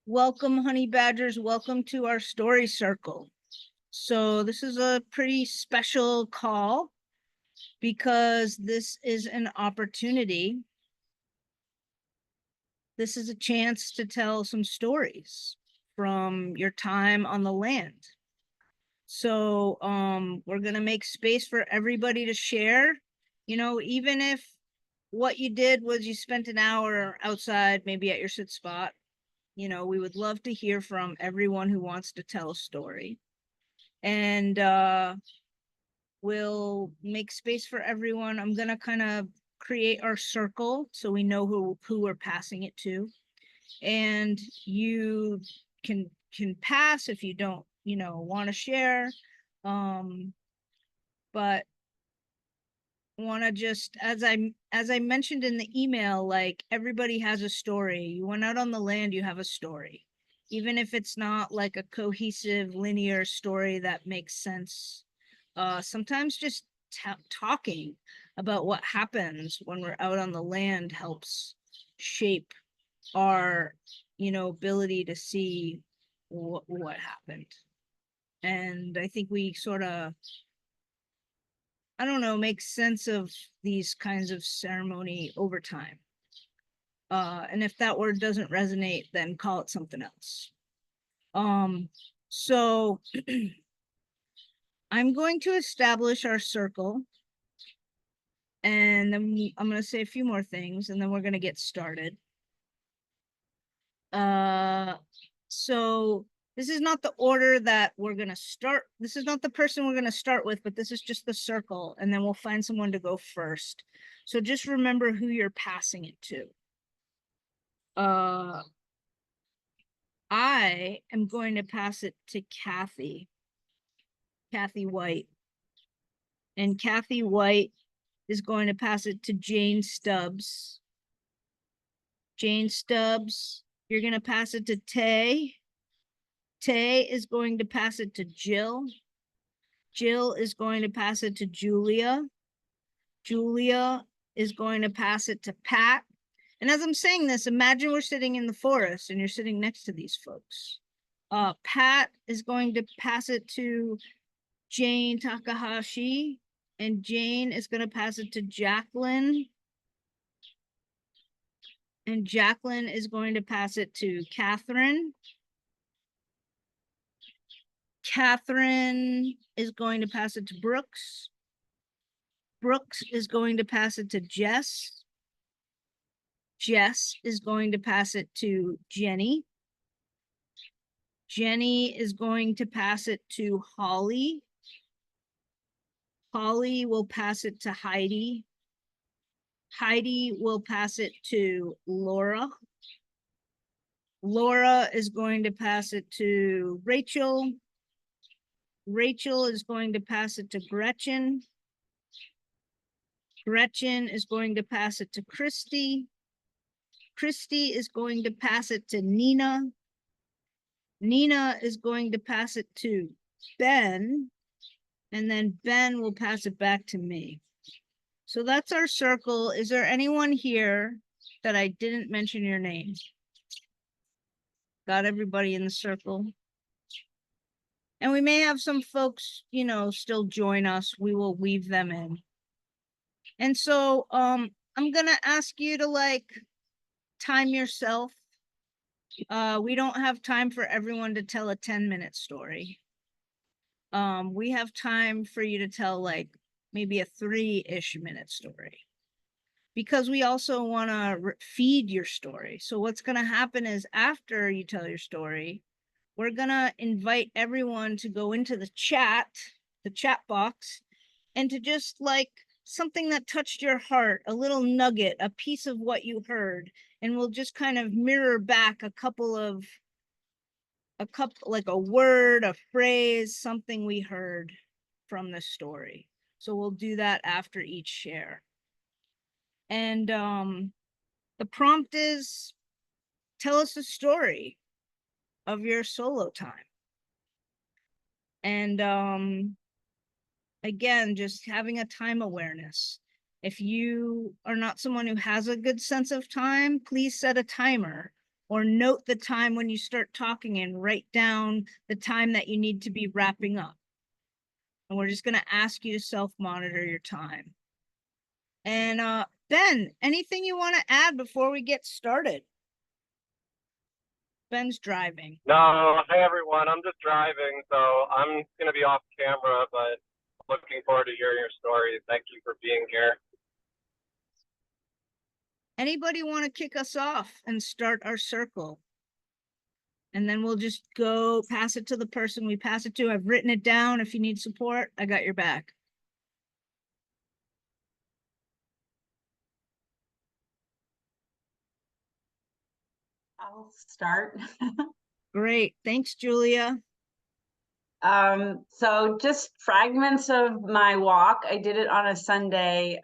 Welcome, honey badgers. Welcome to our story circle. So this is a pretty special call because this is an opportunity. This is a chance to tell some stories from your time on the land. So we're going to make space for everybody to share, even if what you did was you spent an hour outside, maybe at your sit spot. We would love to hear from everyone who wants to tell a story. And we'll make space for everyone. I'm going to kind of create our circle so we know who we're passing it to. And you can pass if you don't, want to share. But want to just, as I mentioned in the email, like everybody has a story. You went out on the land, you have a story, even if it's not like a cohesive linear story that makes sense. Sometimes just talking about what happens when we're out on the land helps shape our ability to see what happened. And I think we sort of, I don't know, make sense of these kinds of ceremony over time. And if that word doesn't resonate, then call it something else. So I'm going to establish our circle, and then I'm going to say a few more things, and then we're going to get started. So this is not the order that we're going to start. This is not the person we're going to start with, but this is just the circle, and then we'll find someone to go first. So just remember who you're passing it to. I am going to pass it to Kathy White. And Kathy White is going to pass it to Jane Stubbs. Jane Stubbs, you're going to pass it to Tay. Tay is going to pass it to Jill. Jill is going to pass it to Julia. Julia is going to pass it to Pat. And as I'm saying this, imagine we're sitting in the forest and you're sitting next to these folks. Pat is going to pass it to Jane Takahashi, and Jane is going to pass it to Jacqueline. And Jacqueline is going to pass it to Catherine. Catherine is going to pass it to Brooks. Brooks is going to pass it to Jess. Jess is going to pass it to Jenny. Jenny is going to pass it to Holly. Holly will pass it to Heidi. Heidi will pass it to Laura. Laura is going to pass it to Rachel. Rachel is going to pass it to Gretchen. Gretchen is going to pass it to Christy. Christy is going to pass it to Nina. Nina is going to pass it to Ben. And then Ben will pass it back to me. So that's our circle. Is there anyone here that I didn't mention your name? Got everybody in the circle? And we may have some folks, still join us. We will weave them in. And so I'm going to ask you to time yourself. We don't have time for everyone to tell a 10-minute story. We have time for you to tell maybe a 3-ish minute story, because we also want to feed your story. So what's going to happen is after you tell your story, we're going to invite everyone to go into the chat box, and to just something that touched your heart, a little nugget, a piece of what you heard, and we'll just kind of mirror back a a word, a phrase, something we heard from the story. So we'll do that after each share. And the prompt is, tell us a story of your solo time. And again, just having a time awareness. If you are not someone who has a good sense of time, please set a timer. or note the time when you start talking and write down the time that you need to be wrapping up. And we're just going to ask you to self-monitor your time. And Ben, anything you want to add before we get started? Ben's driving. No, hey everyone, I'm just driving, so I'm going to be off camera, but looking forward to hearing your story. Thank you for being here. Anybody want to kick us off and start our circle? And then we'll just go pass it to the person we pass it to. I've written it down. If you need support, I got your back. I'll start. Great. Thanks, Julia. So just fragments of my walk. I did it on a Sunday.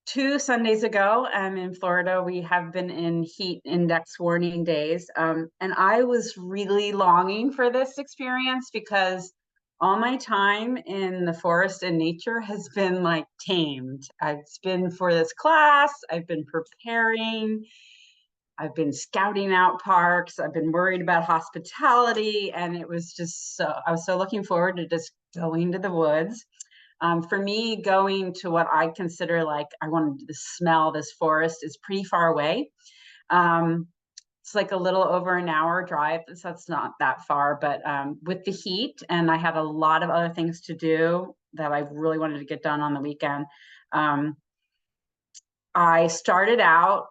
2 Sundays ago, I'm in Florida. We have been in heat index warning days. And I was really longing for this experience because all my time in the forest and nature has been like tamed. I've been for this class, I've been preparing, I've been scouting out parks, I've been worried about hospitality, and it was just I was so looking forward to just going to the woods. For me, going to what I consider like, I wanted to smell this forest is pretty far away. It's like a little over an hour drive, so that's not that far, but with the heat, and I had a lot of other things to do that I really wanted to get done on the weekend. I started out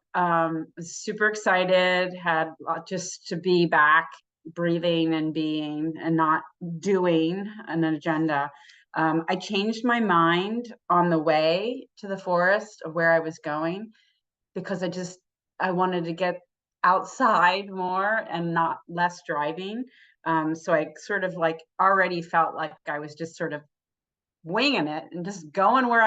super excited, had just to be back breathing and being and not doing an agenda. I changed my mind on the way to the forest of where I was going because I wanted to get outside more and not less driving. So I sort of like already felt like I was just sort of winging it and just going where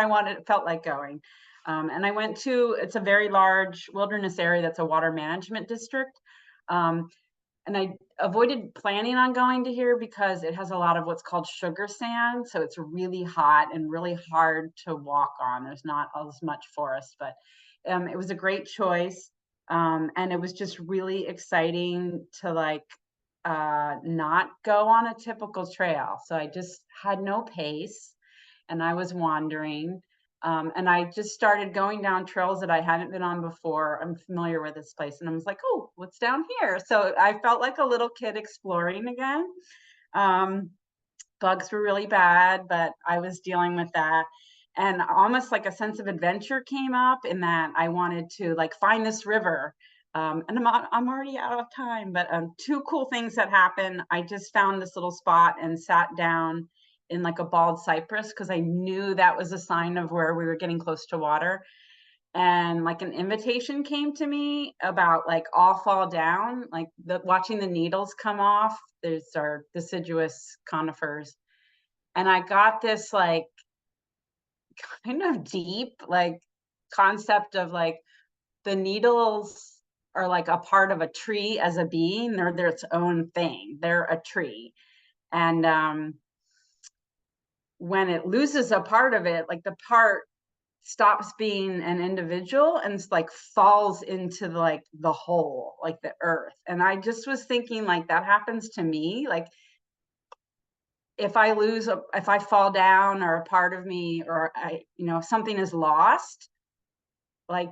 felt like going. And I went to, it's a very large wilderness area that's a water management district. And I avoided planning on going to here because it has a lot of what's called sugar sand. So it's really hot and really hard to walk on. There's not as much forest, but it was a great choice. And it was just really exciting to like not go on a typical trail. So I just had no pace and I was wandering. And I just started going down trails that I hadn't been on before. I'm familiar with this place. And I was like, oh, what's down here? So I felt like a little kid exploring again. Bugs were really bad, but I was dealing with that. And almost like a sense of adventure came up in that I wanted to like find this river. And I'm already out of time, but 2 cool things that happened. I just found this little spot and sat down in like a bald cypress because I knew that was a sign of where we were getting close to water. And like an invitation came to me about like all fall down, like watching the needles come off. There's our deciduous conifers. And I got this like kind of deep like concept of like the needles are like a part of a tree as a being. They're its own thing. They're a tree. And when it loses a part of it, like the part stops being an individual and like falls into like the whole, like the earth. And I just was thinking like that happens to me. Like if I fall down or a part of me or something is lost, like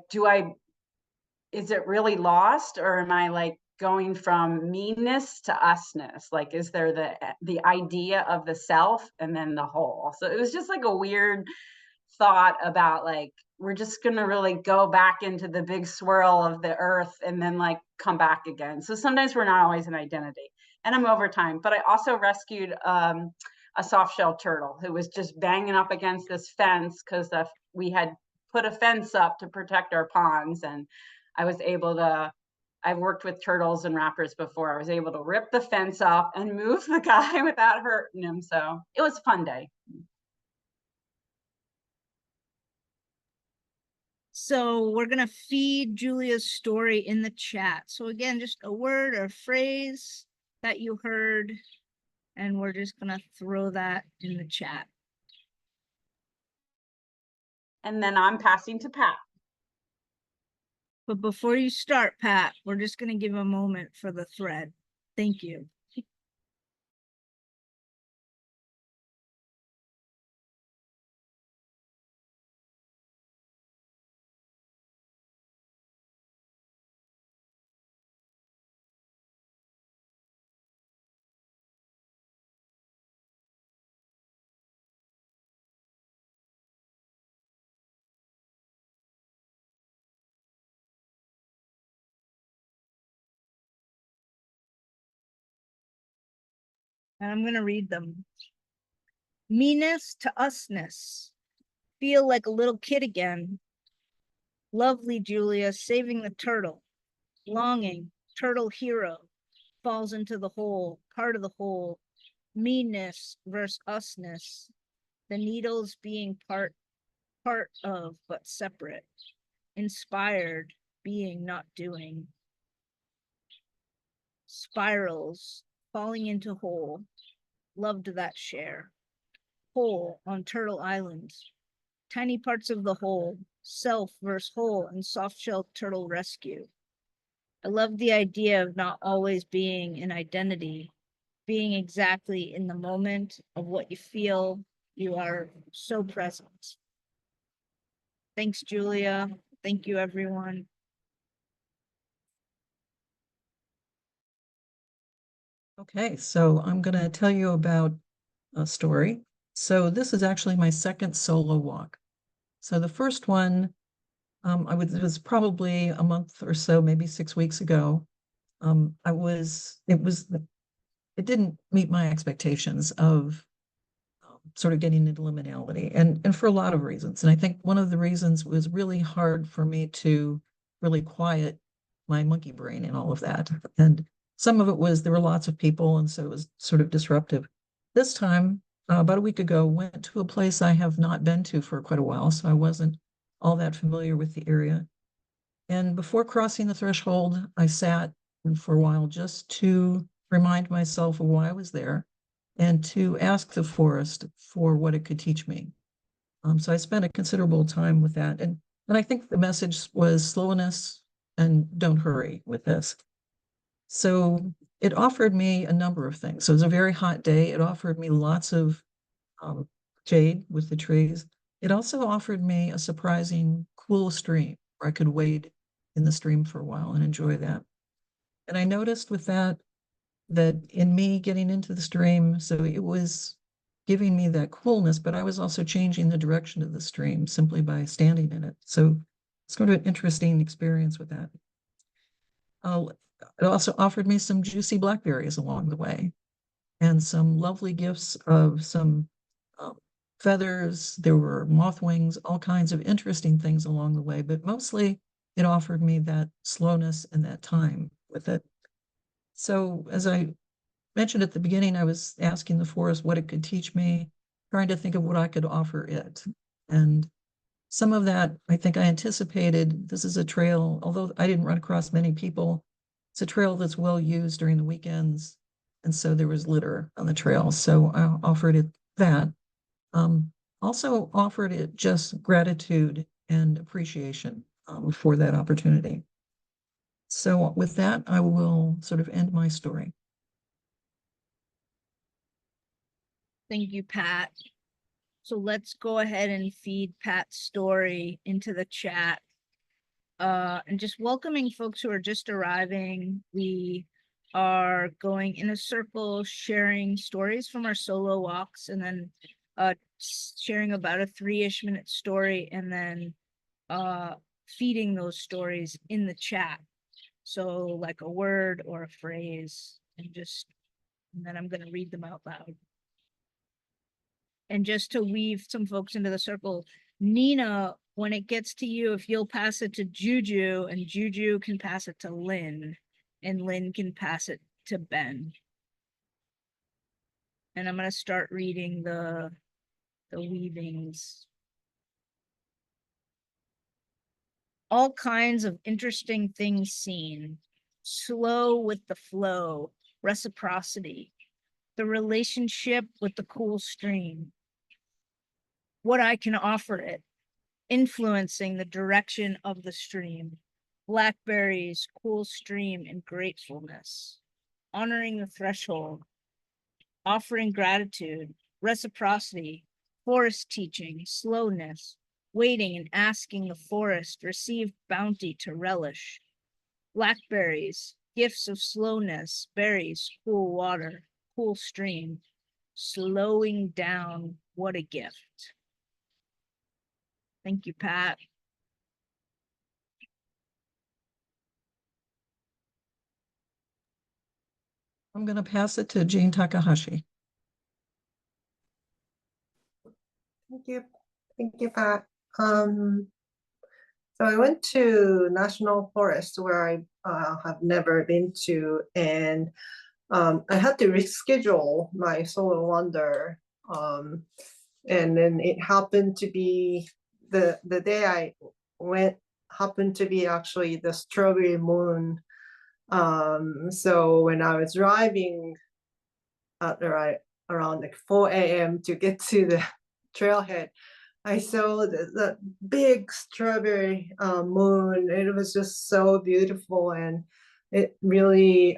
is it really lost or am I like going from meanness to usness? Like, is there the idea of the self and then the whole? So it was just like a weird thought about like, we're just going to really go back into the big swirl of the earth and then like come back again. So sometimes we're not always an identity. And I'm over time, but I also rescued a soft-shell turtle who was just banging up against this fence because we had put a fence up to protect our ponds. And I was able to, I've worked with turtles and rappers before. I was able to rip the fence up and move the guy without hurting him. So it was a fun day. So we're going to feed Julia's story in the chat. So again, just a word or phrase that you heard, and we're just going to throw that in the chat. And then I'm passing to Pat. But before you start, Pat, we're just going to give a moment for the thread. Thank you. And I'm going to read them. Meanness to usness. Feel like a little kid again. Lovely Julia saving the turtle. Longing, turtle hero. Falls into the hole, part of the whole. Meanness versus usness. The needles being part of, but separate. Inspired, being not doing. Spirals, falling into hole. Loved that share. Hole on Turtle Island. Tiny parts of the whole. Self versus whole and soft-shell turtle rescue. I love the idea of not always being an identity, being exactly in the moment of what you feel. You are so present. Thanks, Julia. Thank you, everyone. Okay, so I'm going to tell you about a story. So this is actually my second solo walk. So the first one, it was probably a month or so, maybe 6 weeks ago. It didn't meet my expectations of sort of getting into liminality, and for a lot of reasons. And I think one of the reasons was really hard for me to really quiet my monkey brain and all of that. And some of it was there were lots of people, and so it was sort of disruptive. This time, about a week ago, went to a place I have not been to for quite a while, so I wasn't all that familiar with the area. And before crossing the threshold, I sat for a while just to remind myself of why I was there and to ask the forest for what it could teach me. So I spent a considerable time with that. And I think the message was slowness and don't hurry with this. So it offered me a number of things. So it was a very hot day. It offered me lots of shade with the trees. It also offered me a surprising cool stream where I could wade in the stream for a while and enjoy that. And I noticed with that in me getting into the stream, so it was giving me that coolness, but I was also changing the direction of the stream simply by standing in it. So it's kind of an interesting experience with that. It also offered me some juicy blackberries along the way and some lovely gifts of some feathers. There were moth wings, all kinds of interesting things along the way, but mostly it offered me that slowness and that time with it. So as I mentioned at the beginning, I was asking the forest what it could teach me, trying to think of what I could offer it. And some of that, I think I anticipated. This is a trail, although I didn't run across many people, it's a trail that's well used during the weekends. And so there was litter on the trail. So I offered it that. Also offered it just gratitude and appreciation for that opportunity. So with that, I will sort of end my story. Thank you, Pat. So let's go ahead and feed Pat's story into the chat. And just welcoming folks who are just arriving. We are going in a circle, sharing stories from our solo walks, and then sharing about a 3-ish minute story, and then feeding those stories in the chat. So like a word or a phrase, and then I'm going to read them out loud. And just to weave some folks into the circle, Nina, when it gets to you, if you'll pass it to Juju, and Juju can pass it to Lynn, and Lynn can pass it to Ben. And I'm going to start reading the weavings. All kinds of interesting things seen. Slow with the flow, reciprocity, the relationship with the cool stream. What I can offer it, influencing the direction of the stream. Blackberries, cool stream in gratefulness, honoring the threshold, offering gratitude, reciprocity, forest teaching, slowness, waiting and asking the forest, receive bounty to relish. Blackberries, gifts of slowness, berries, cool water, cool stream, slowing down, what a gift. Thank you, Pat. I'm going to pass it to Jane Takahashi. Thank you, Pat. So I went to National Forest where I have never been to, and I had to reschedule my solo wander. And then it happened to be the day I went happened to be actually the strawberry moon. So when I was driving at around like 4 a.m. to get to the trailhead, I saw the big strawberry moon. It was just so beautiful, and it really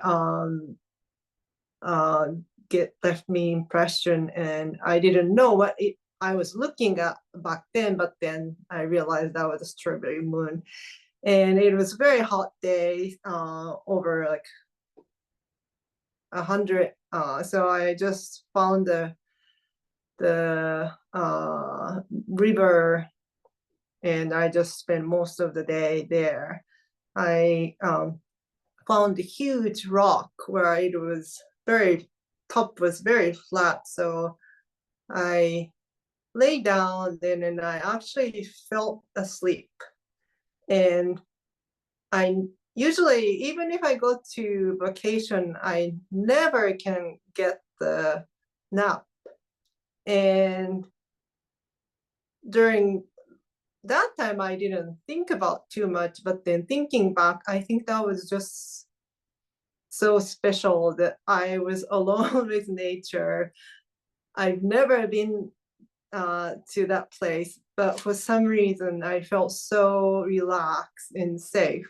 left me impression. And I didn't know what I was looking at back then, but then I realized that was a strawberry moon. And it was a very hot day, over like 100. So I just found the river, and I just spent most of the day there. I found a huge rock where it was top was very flat. So I lay down then, and I actually fell asleep. And I usually, even if I go to vacation, I never can get the nap. And during that time, I didn't think about too much, but then thinking back, I think that was just so special that I was alone with nature. I've never been to that place, but for some reason, I felt so relaxed and safe.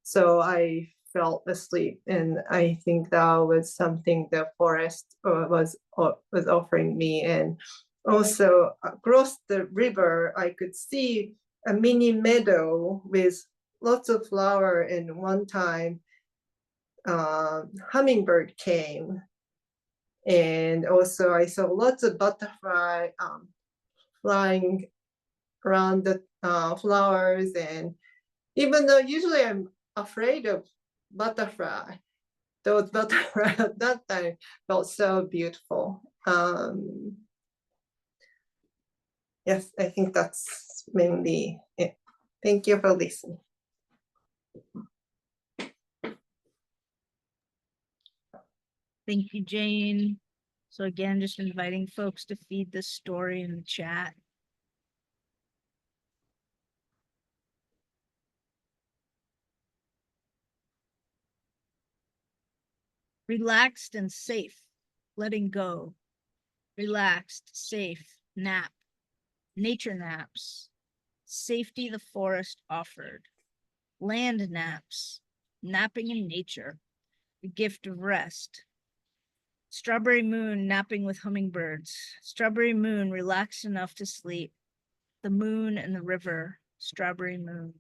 So I fell asleep, and I think that was something the forest was offering me. And also across the river, I could see a mini meadow with lots of flower. And one time, hummingbird came, and also I saw lots of butterfly flying around the flowers. And even though usually I'm afraid of butterfly, those butterfly at that time felt so beautiful. Yes, I think that's mainly it. Thank you for listening. Thank you, Jane. So again, just inviting folks to feed this story in the chat. Relaxed and safe, letting go. Relaxed, safe, nap. Nature naps. Safety the forest offered. Land naps. Napping in nature. The gift of rest. Strawberry moon napping with hummingbirds. Strawberry moon relaxed enough to sleep. The moon and the river. Strawberry moon.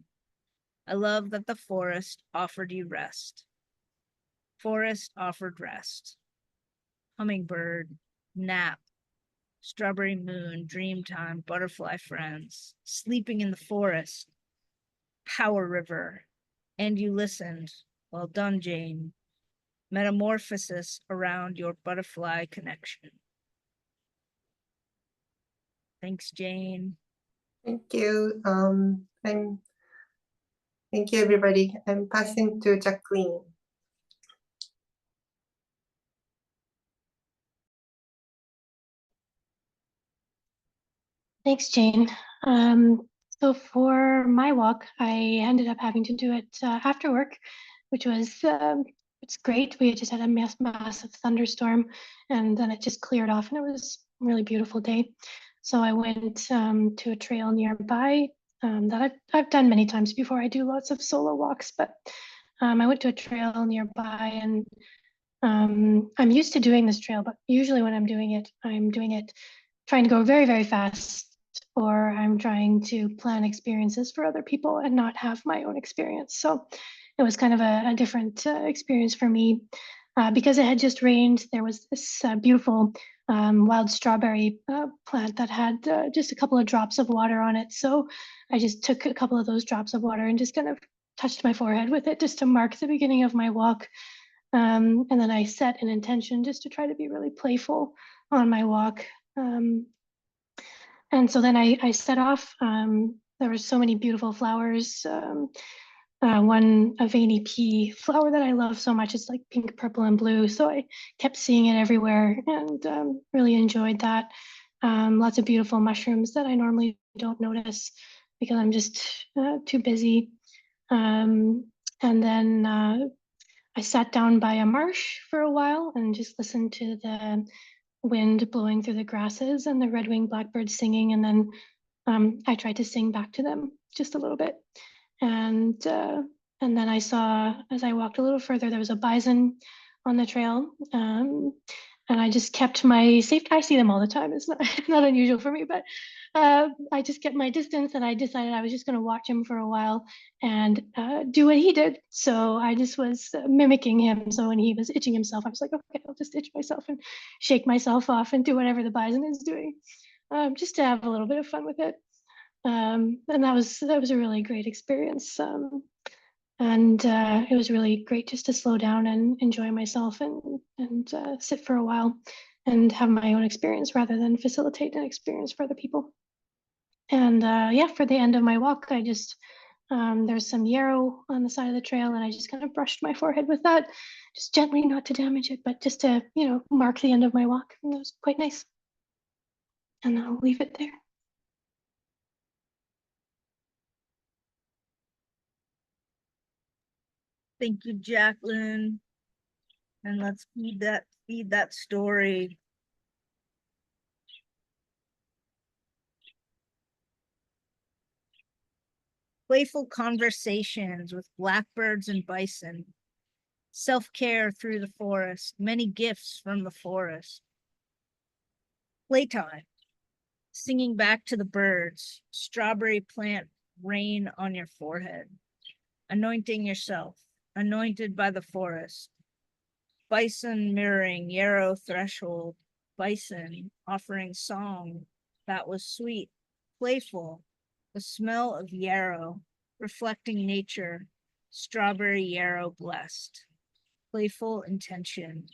I love that the forest offered you rest. Forest offered rest. Hummingbird, nap, strawberry moon, dream time, butterfly friends, sleeping in the forest, power river, and you listened. Well done, Jane. Metamorphosis around your butterfly connection. Thanks, Jane. Thank you. Thank you, everybody. I'm passing to Jacqueline. Thanks, Jane. So for my walk, I ended up having to do it after work, which was it's great. We just had a massive thunderstorm, and then it just cleared off, and it was a really beautiful day. So I went to a trail nearby that I've done many times before. I do lots of solo walks, but I went to a trail nearby, and I'm used to doing this trail, but usually when I'm doing it trying to go very, very fast, or I'm trying to plan experiences for other people and not have my own experience. So it was kind of a different experience for me. Because it had just rained, there was this beautiful wild strawberry plant that had just a couple of drops of water on it. So I just took a couple of those drops of water and just kind of touched my forehead with it just to mark the beginning of my walk. And then I set an intention just to try to be really playful on my walk. And so then I set off. There were so many beautiful flowers. One, a veiny pea flower that I love so much. It's like pink, purple, and blue. So I kept seeing it everywhere and really enjoyed that. Lots of beautiful mushrooms that I normally don't notice because I'm just too busy. And then I sat down by a marsh for a while and just listened to the wind blowing through the grasses and the red-winged blackbirds singing. And then I tried to sing back to them just a little bit. And then I saw, as I walked a little further, there was a bison on the trail. And I just kept my safety. I see them all the time. It's not unusual for me, but I just kept my distance, and I decided I was just going to watch him for a while and do what he did. So I just was mimicking him. So when he was itching himself, I was like, okay, I'll just itch myself and shake myself off and do whatever the bison is doing, just to have a little bit of fun with it. And that was a really great experience. And it was really great just to slow down and enjoy myself and sit for a while and have my own experience rather than facilitate an experience for other people. And yeah, for the end of my walk, I just, there's some yarrow on the side of the trail, and I just kind of brushed my forehead with that, just gently, not to damage it, but just to, mark the end of my walk. And it was quite nice. And I'll leave it there. Thank you, Jacqueline. And let's feed that story. Playful conversations with blackbirds and bison. Self-care through the forest. Many gifts from the forest. Playtime. Singing back to the birds. Strawberry plant rain on your forehead. Anointing yourself. Anointed by the forest. Bison mirroring yarrow threshold. Bison offering song that was sweet, playful. The smell of yarrow reflecting nature. Strawberry yarrow blessed. Playful intention.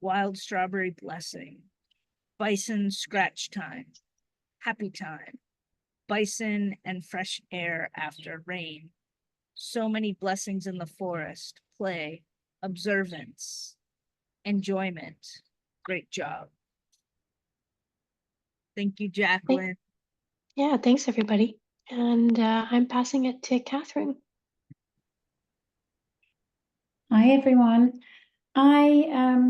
Wild strawberry blessing. Bison scratch time. Happy time. Bison and fresh air after rain. So many blessings in the forest. Play. Observance. Enjoyment. Great job. Thank you, Jacqueline. Yeah, thanks everybody. And I'm passing it to Catherine. Hi everyone. I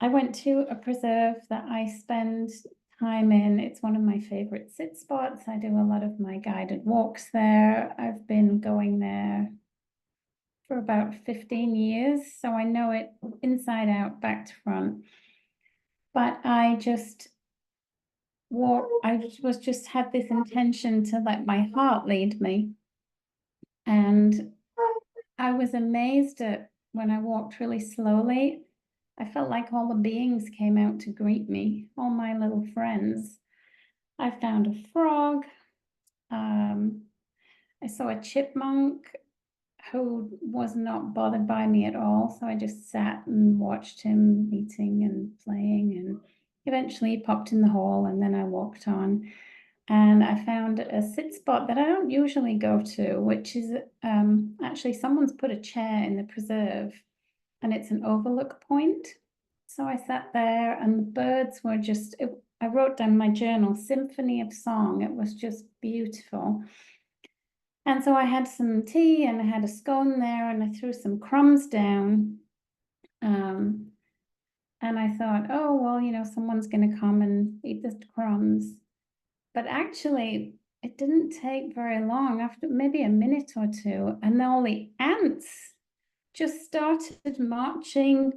went to a preserve that I spend time in. It's one of my favorite sit spots. I do a lot of my guided walks there. I've been going there for about 15 years, so I know it inside out, back to front. But I just had this intention to let my heart lead me. And I was amazed at when I walked really slowly, I felt like all the beings came out to greet me, all my little friends. I found a frog. I saw a chipmunk who was not bothered by me at all. So I just sat and watched him eating and playing, and eventually he popped in the hall, and then I walked on. And I found a sit spot that I don't usually go to, which is actually someone's put a chair in the preserve, and it's an overlook point. So I sat there, and the birds were just, I wrote down my journal, symphony of song. It was just beautiful. And so I had some tea, and I had a scone there, and I threw some crumbs down. And I thought, oh, well, someone's going to come and eat the crumbs. But actually, it didn't take very long, after maybe a minute or two, and all the ants just started marching,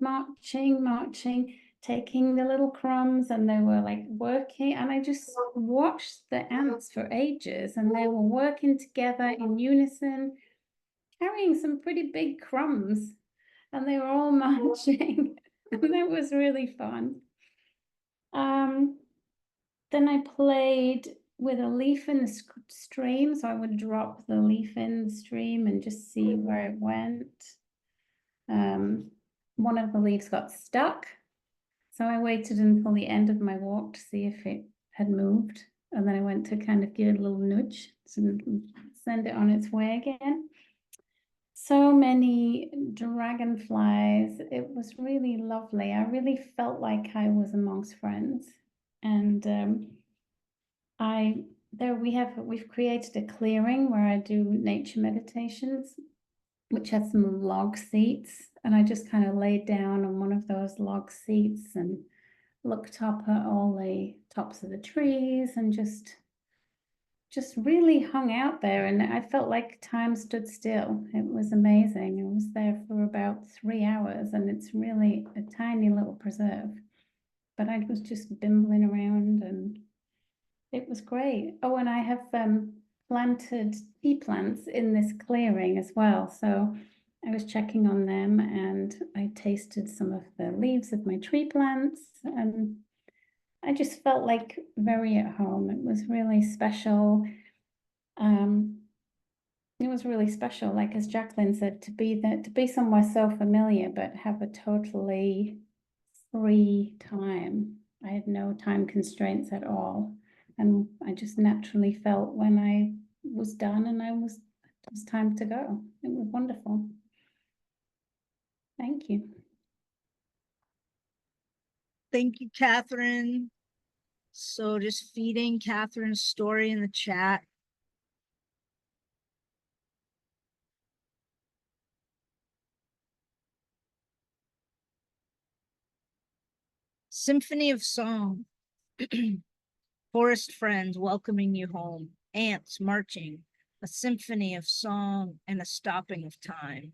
taking the little crumbs, and they were like working, and I just watched the ants for ages, and they were working together in unison, carrying some pretty big crumbs, and they were all marching, and that was really fun. Then I played with a leaf in the stream, so I would drop the leaf in the stream and just see where it went. One of the leaves got stuck, so I waited until the end of my walk to see if it had moved, and then I went to kind of give it a little nudge to send it on its way again. So many dragonflies. It was really lovely. I really felt like I was amongst friends. And we've created a clearing where I do nature meditations, which has some log seats, and I just kind of laid down on one of those log seats and looked up at all the tops of the trees and just really hung out there, and I felt like time stood still. It was amazing. I was there for about 3 hours, and it's really a tiny little preserve, but I was just bimbling around, and it was great. Oh, and I have planted tea plants in this clearing as well, so I was checking on them, and I tasted some of the leaves of my tree plants, and I just felt like very at home. It was really special. It was really special, like as Jacqueline said, to be somewhere so familiar, but have a totally free time. I had no time constraints at all, and I just naturally felt when I was done and it was time to go. It was wonderful. Thank you. Thank you, Catherine. So just feeding Catherine's story in the chat. Symphony of Song. Forest friends welcoming you home. Ants marching. A symphony of song and a stopping of time.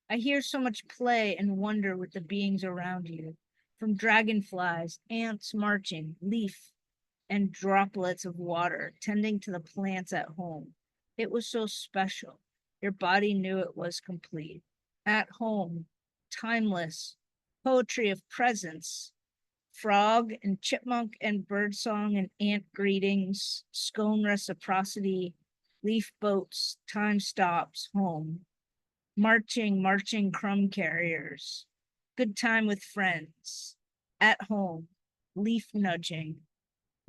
I hear so much play and wonder with the beings around you. From dragonflies, ants marching, leaf and droplets of water tending to the plants at home. It was so special. Your body knew it was complete. At home, timeless, poetry of presence, frog and chipmunk and birdsong and ant greetings, scone reciprocity, leaf boats, time stops, home. Marching crumb carriers, good time with friends, at home, leaf nudging,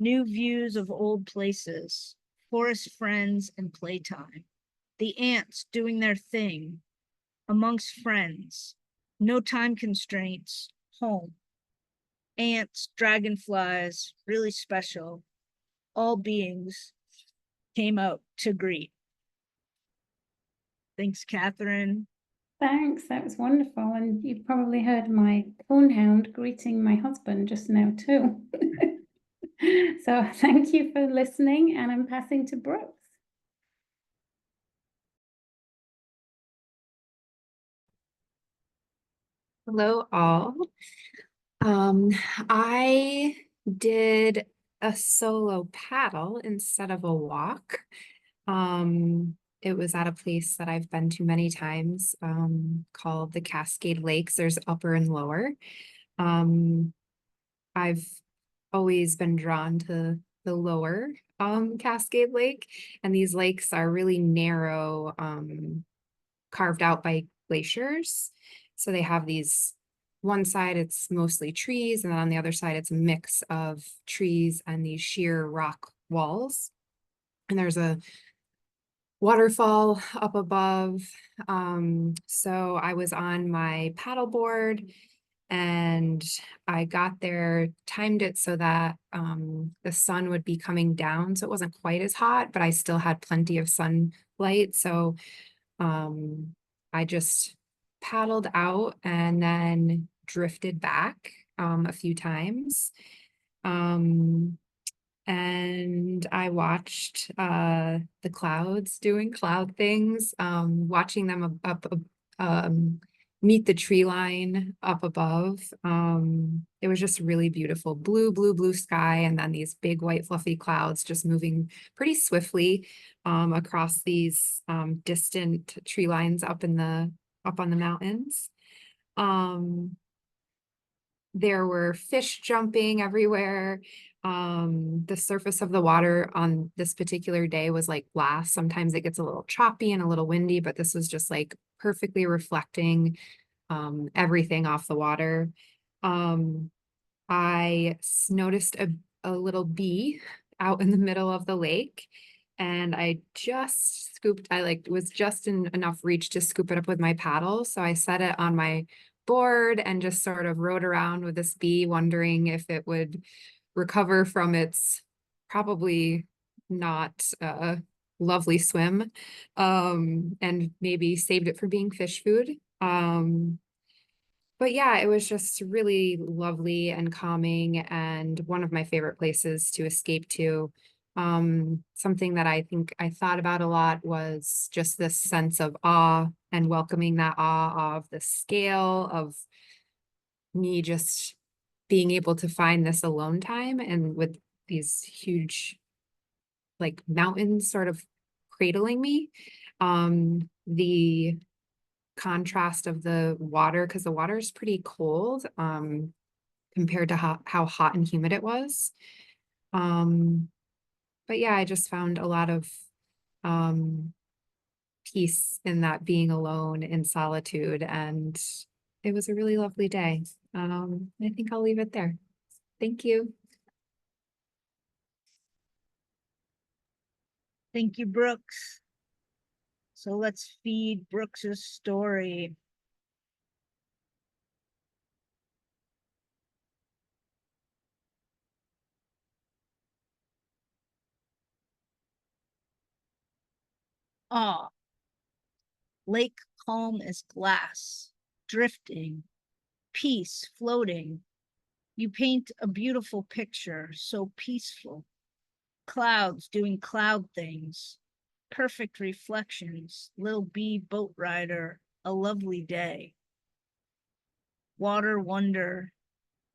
new views of old places, forest friends and playtime, the ants doing their thing, amongst friends, no time constraints, home, ants, dragonflies, really special, all beings came out to greet. Thanks, Catherine. Thanks, that was wonderful. And you probably heard my coonhound greeting my husband just now too. So thank you for listening, and I'm passing to Brooks. Hello, all. I did a solo paddle instead of a walk. It was at a place that I've been to many times, called the Cascade Lakes. There's upper and lower. I've always been drawn to the lower Cascade Lake, and these lakes are really narrow, carved out by glaciers. So they have these, one side it's mostly trees, and then on the other side it's a mix of trees and these sheer rock walls. And there's a waterfall up above. So I was on my paddleboard and I got there, timed it so that the sun would be coming down, so it wasn't quite as hot, but I still had plenty of sunlight. So I just paddled out and then drifted back a few times. And and I watched the clouds doing cloud things, watching them meet the tree line up above. It was just really beautiful. Blue sky, and then these big white fluffy clouds just moving pretty swiftly across these distant tree lines up on the mountains. There were fish jumping everywhere. The surface of the water on this particular day was like glass. Sometimes it gets a little choppy and a little windy, but this was just like perfectly reflecting everything off the water. I noticed a little bee out in the middle of the lake, and I just scooped, was just in enough reach to scoop it up with my paddle. So I set it on my board and just sort of rode around with this bee, wondering if it would recover from its probably not lovely swim, and maybe saved it for being fish food. But yeah, it was just really lovely and calming, and one of my favorite places to escape to. Something that I think I thought about a lot was just this sense of awe, and welcoming that awe of the scale of me just being able to find this alone time, and with these huge like mountains sort of cradling me. The contrast of the water, because the water is pretty cold compared to how hot and humid it was. But yeah, I just found a lot of peace in that, being alone in solitude, and it was a really lovely day. I think I'll leave it there. Thank you. Thank you, Brooks. So let's feed Brooks's story. Ah, lake calm as glass, drifting, peace floating. You paint a beautiful picture, so peaceful. Clouds doing cloud things, perfect reflections, little bee boat rider, a lovely day. Water wonder,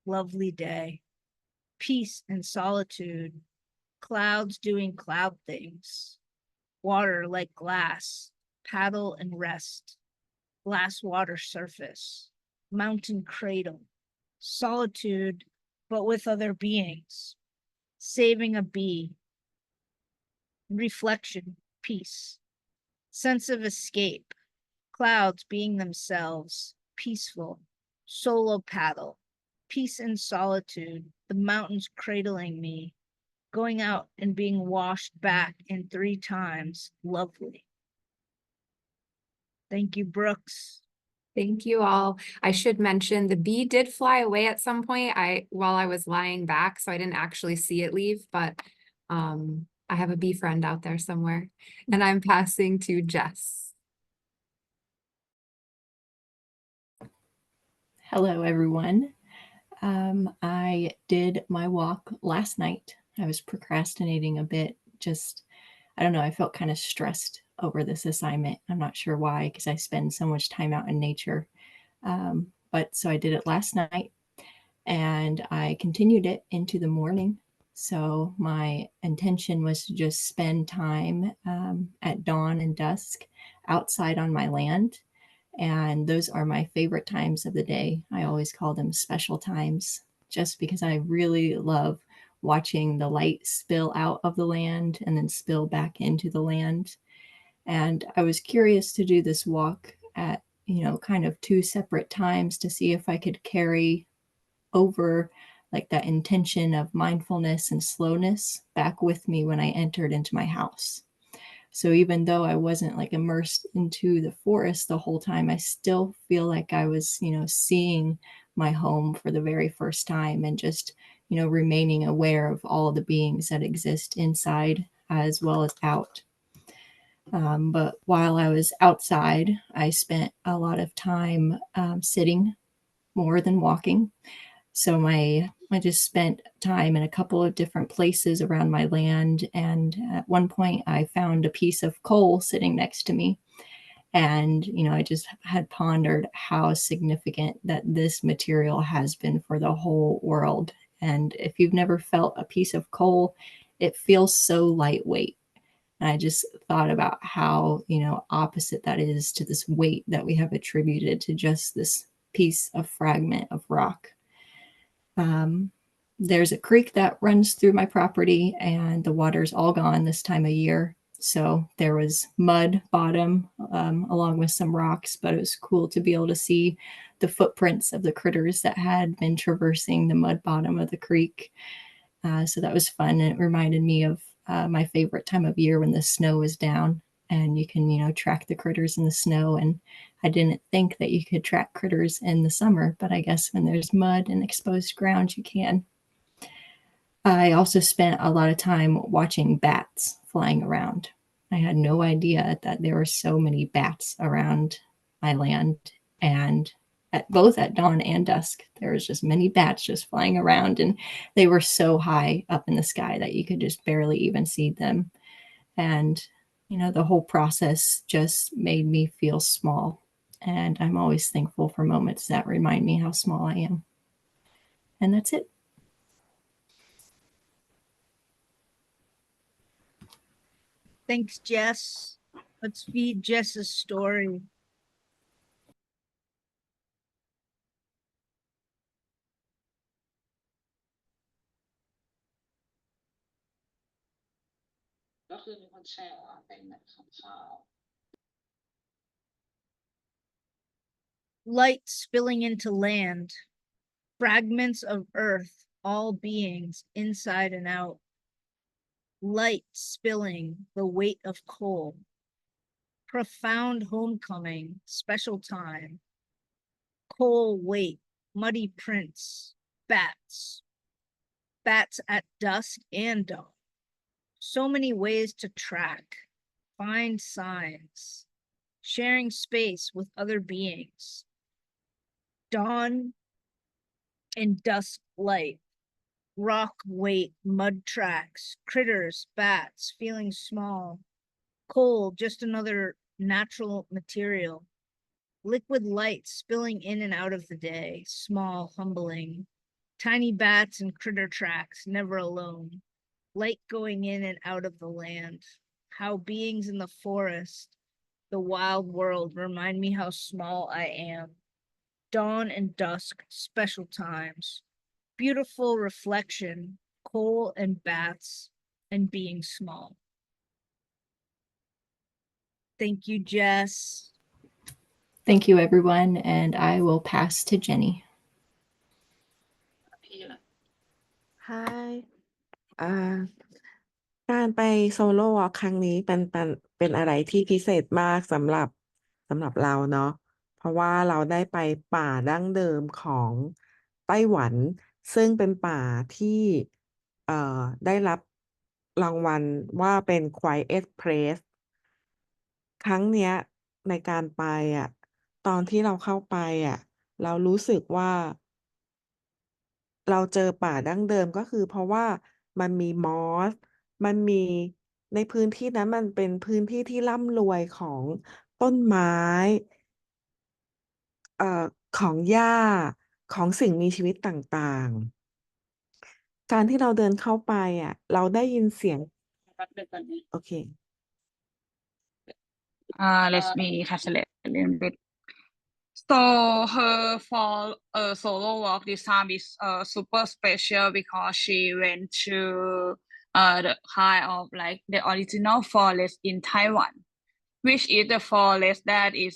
lovely day. Peace and solitude, clouds doing cloud things. Water like glass, paddle and rest. Glass water surface, mountain cradle. Solitude, but with other beings. Saving a bee. Reflection, peace. Sense of escape. Clouds being themselves, peaceful. Solo paddle. Peace and solitude, the mountains cradling me. Going out and being washed back in 3 times, lovely. Thank you, Brooks. Thank you all. I should mention the bee did fly away at some point while I was lying back, so I didn't actually see it leave, but I have a bee friend out there somewhere. And I'm passing to Jess. Hello, everyone. I did my walk last night. I was procrastinating a bit. I don't know, I felt kind of stressed over this assignment. I'm not sure why, because I spend so much time out in nature. But so I did it last night, and I continued it into the morning. So my intention was to just spend time at dawn and dusk outside on my land. And those are my favorite times of the day. I always call them special times, just because I really love watching the light spill out of the land and then spill back into the land. And I was curious to do this walk at, kind of 2 separate times to see if I could carry over like that intention of mindfulness and slowness back with me when I entered into my house. So even though I wasn't like immersed into the forest the whole time, I still feel like I was, seeing my home for the very first time, and just, remaining aware of all the beings that exist inside as well as out. But while I was outside, I spent a lot of time sitting more than walking. So my I just spent time in a couple of different places around my land. And at one point, I found a piece of coal sitting next to me. And, I just had pondered how significant that this material has been for the whole world. And if you've never felt a piece of coal, it feels so lightweight. And I just thought about how, opposite that is to this weight that we have attributed to just this piece of fragment of rock. There's a creek that runs through my property, and the water's all gone this time of year. So there was mud bottom along with some rocks, but it was cool to be able to see the footprints of the critters that had been traversing the mud bottom of the creek. So that was fun. And it reminded me of my favorite time of year when the snow is down and you can, track the critters in the snow. And I didn't think that you could track critters in the summer, but I guess when there's mud and exposed ground, you can. I also spent a lot of time watching bats flying around. I had no idea that there were so many bats around my land, and both at dawn and dusk, there was just many bats just flying around, and they were so high up in the sky that you could just barely even see them. And, the whole process just made me feel small. And I'm always thankful for moments that remind me how small I am. And that's it. Thanks, Jess. Let's feed Jess's story. Light spilling into land, fragments of earth, all beings inside and out. Light spilling, the weight of coal. Profound homecoming, special time. Coal weight, muddy prints, bats. Bats at dusk and dawn. So many ways to track, find signs, sharing space with other beings. Dawn and dusk light, rock weight, mud tracks, critters, bats, feeling small. Coal, just another natural material. Liquid light spilling in and out of the day, small, humbling. Tiny bats and critter tracks, never alone. Light going in and out of the land. How beings in the forest, the wild world, remind me how small I am. Dawn and dusk, special times. Beautiful reflection, coal and bats, and being small. Thank you, Jess. Thank you, everyone. And I will pass to Jenny. Hi การไปโซโล่วอล์คครั้งนี้เป็นอะไรที่พิเศษมากสำหรับเราเนาะเพราะว่าเราได้ไปป่าดั้งเดิมของไต้หวันซึ่งเป็นป่าที่ได้รับรางวัลว่าเป็น Quiet Place ครั้งเนี้ยในการไปตอนที่เราเข้าไปเรารู้สึกว่าเราเจอป่าดั้งเดิมก็คือเพราะว่ามันมีมอสมันมีในพื้นที่นั้นมันเป็นพื้นที่ที่ร่ำรวยของต้นไม้ของหญ้าของสิ่งมีชีวิตต่างๆการที่เราเดินเข้าไปเราได้ยินเสียงโอเค Let me translate a little bit. So her for a solo walk this time is super special because she went to the kind of like the original forest in Taiwan, which is the forest that is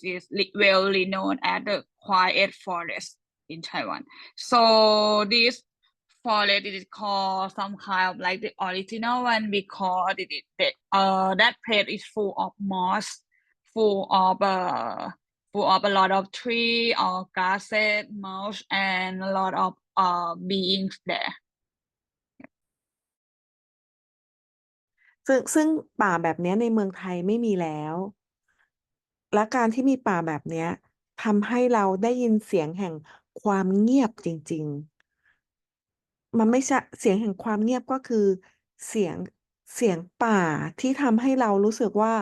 well known as the quiet forest in Taiwan. So this forest is called some kind of like the original one because that place is full of moss, full of a lot of tree or grasses, mulch, and a lot of beings there. ซึ่งป่าแบบนี้ในเมืองไทยไม่มีแล้ว และการที่มีป่าแบบนี้ทำให้เราได้ยินเสียงแห่งความเงียบจริงๆ มันไม่ใช่เสียงแห่งความเงียบก็คือเสียงเสียงป่าที่ทำให้เรารู้สึกว่า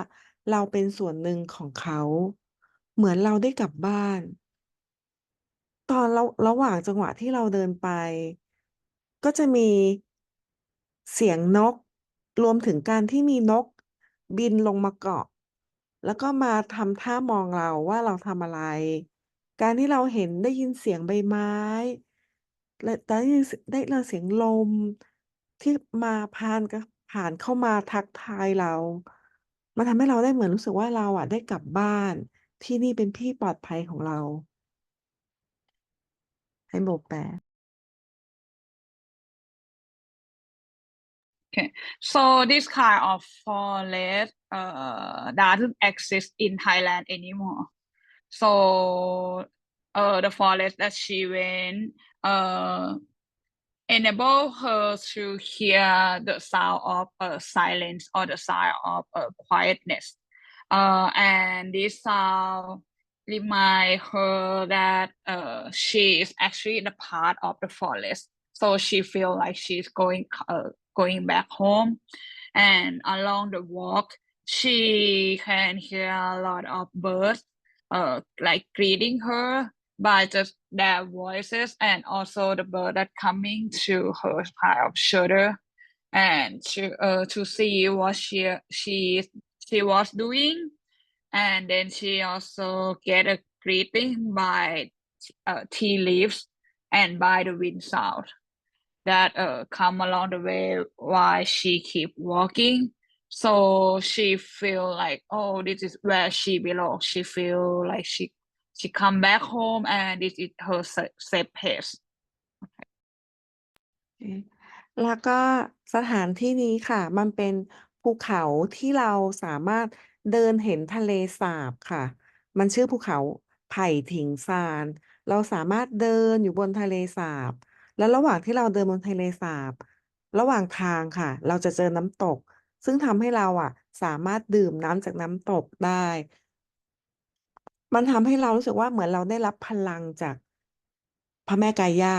เราเป็นส่วนหนึ่งของเขา เหมือนเราได้กลับบ้าน ตอนระหว่างจังหวะที่เราเดินไป ก็จะมีเสียงนก รวมถึงการที่มีนกบินลงมาเกาะ แล้วก็มาทำท่ามองเราว่าเราทำอะไร การที่เราเห็นได้ยินเสียงใบไม้ และได้ยินเสียงลมที่มาผ่านเข้ามาทักทายเรา มันทำให้เราได้เหมือนรู้สึกว่าเราอ่ะได้กลับบ้าน ที่นี่เป็นที่ปลอดภัยของเรา ให้โบแปล Okay, so this kind of forest doesn't exist in Thailand anymore. So the forest that she went enable her to hear the sound of silence or the sound of quietness. And this sound remind her that she is actually the part of the forest. So she feel like she's going back home. And along the walk, she can hear a lot of birds like greeting her by just their voices, and also the bird that coming to her kind of shoulder and to see what she was doing. And then she also get a greeting by tea leaves and by the wind sound that come along the way while she keep walking. So she feel like, oh, this is where she belongs. She feel like she come back home and this is her safe place. แล้วก็สถานที่นี้ค่ะ มันเป็นภูเขาที่เราสามารถเดินเห็นทะเลสาบค่ะ มันชื่อภูเขาไผ่ถิงซาน เราสามารถเดินอยู่บนทะเลสาบ แล้วระหว่างที่เราเดินบนทะเลสาบ ระหว่างทางค่ะ เราจะเจอน้ำตก ซึ่งทำให้เราสามารถดื่มน้ำจากน้ำตกได้ มันทำให้เรารู้สึกว่าเหมือนเราได้รับพลังจากพระแม่กาย่า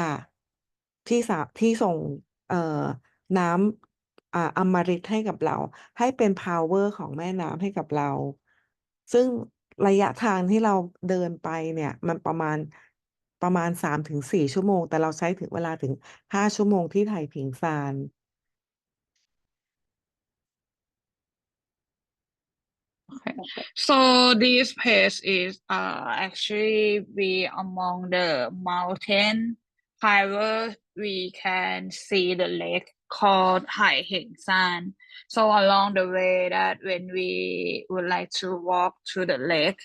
ที่ส่งน้ำอมฤตให้กับเรา ให้เป็น power ของแม่น้ำให้กับเรา ซึ่งระยะทางที่เราเดินไปเนี่ย มันประมาณ3-4 ชั่วโมง แต่เราใช้ถึงเวลาถึง5 ชั่วโมงที่ไผ่ผิงซาน Okay. So this place is actually be among the mountain. However, we can see the lake called Hai Heng San. So along the way that when we would like to walk to the lake,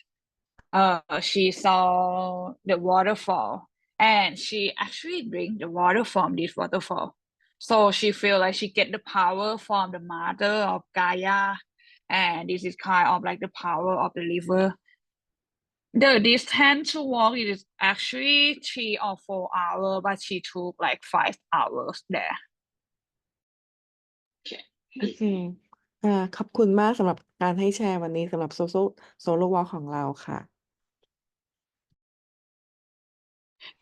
she saw the waterfall and she actually drink the water from this waterfall. So she feel like she get the power from the mother of Gaia, and this is kind of like the power of the river. The distance to walk is actually 3 or 4 hours, but she took like 5 hours there. โอเคขอบคุณมากสำหรับการให้แชร์วันนี้สำหรับโซโลวอลของเราค่ะ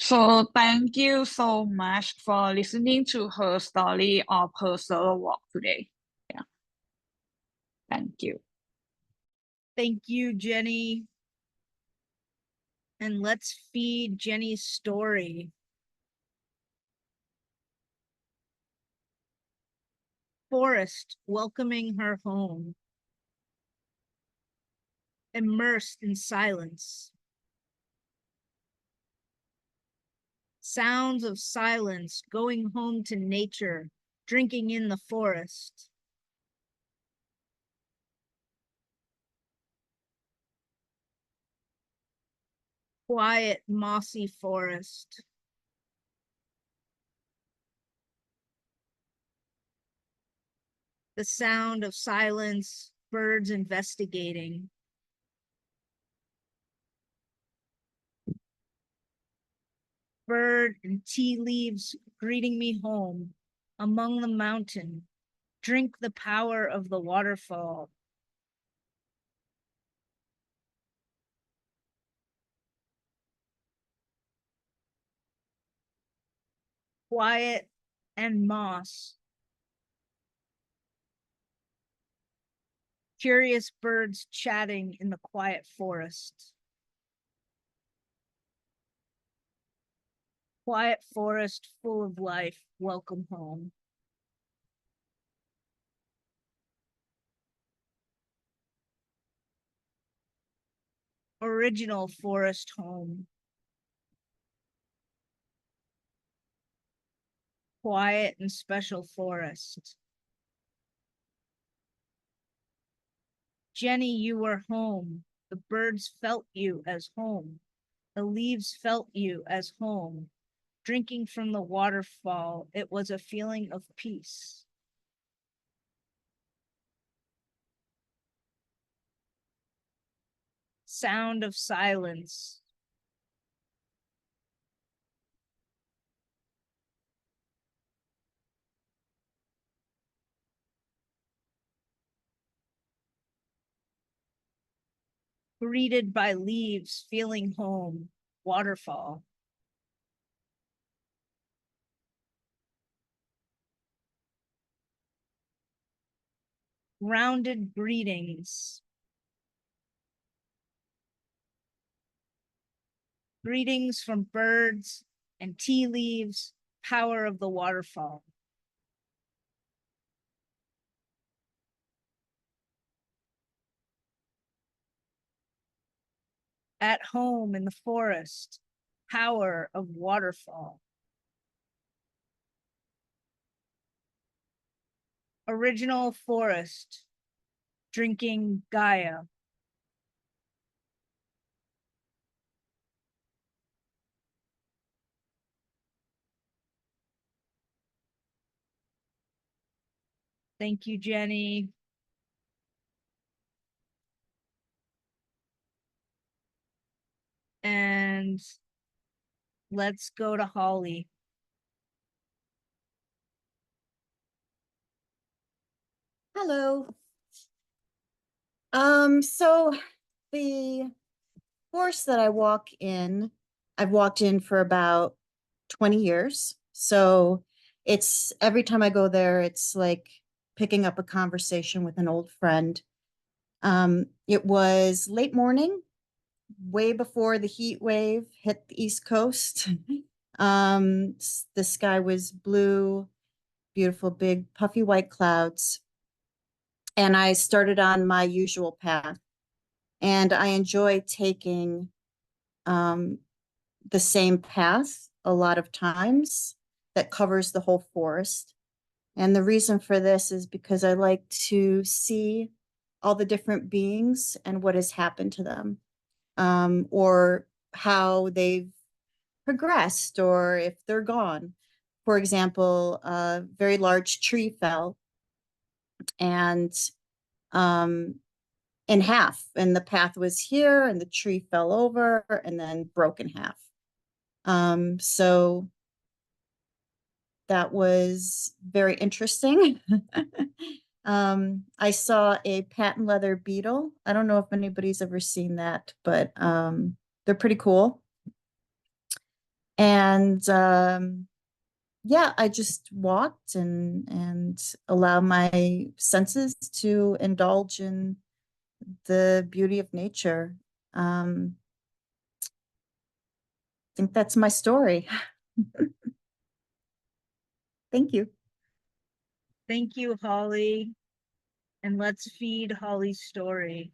So thank you so much for listening to her story of her solo walk today. Yeah. Thank you. Thank you, Jenny. And let's feed Jenny's story. Forest welcoming her home. Immersed in silence. Sounds of silence, going home to nature, drinking in the forest. Quiet, mossy forest. The sound of silence, birds investigating. Bird and tea leaves greeting me home among the mountain. Drink the power of the waterfall. Quiet and moss. Curious birds chatting in the quiet forest. Quiet forest full of life, welcome home. Original forest home. Quiet and special forest. Jenny, you were home. The birds felt you as home. The leaves felt you as home. Drinking from the waterfall, it was a feeling of peace. Sound of silence. Greeted by leaves, feeling home, waterfall. Rounded greetings. Greetings from birds and tea leaves, power of the waterfall. At home in the forest, power of waterfall. Original forest, drinking Gaia. Thank you, Jenny. And let's go to Holly. Hello. So the forest that I walk in, I've walked in for about 20 years. So it's every time I go there, it's like picking up a conversation with an old friend. It was late morning, way before the heat wave hit the East Coast. The sky was blue, beautiful, big, puffy white clouds. And I started on my usual path. And I enjoy taking the same path a lot of times that covers the whole forest. And the reason for this is because I like to see all the different beings and what has happened to them, or how they've progressed, or if they're gone. For example, a very large tree fell and in half, and the path was here and the tree fell over and then broke in half. So that was very interesting. I saw a patent leather beetle. I don't know if anybody's ever seen that, but they're pretty cool. And yeah, I just walked and allow my senses to indulge in the beauty of nature. I think that's my story. Thank you. Thank you, Holly. And let's feed Holly's story.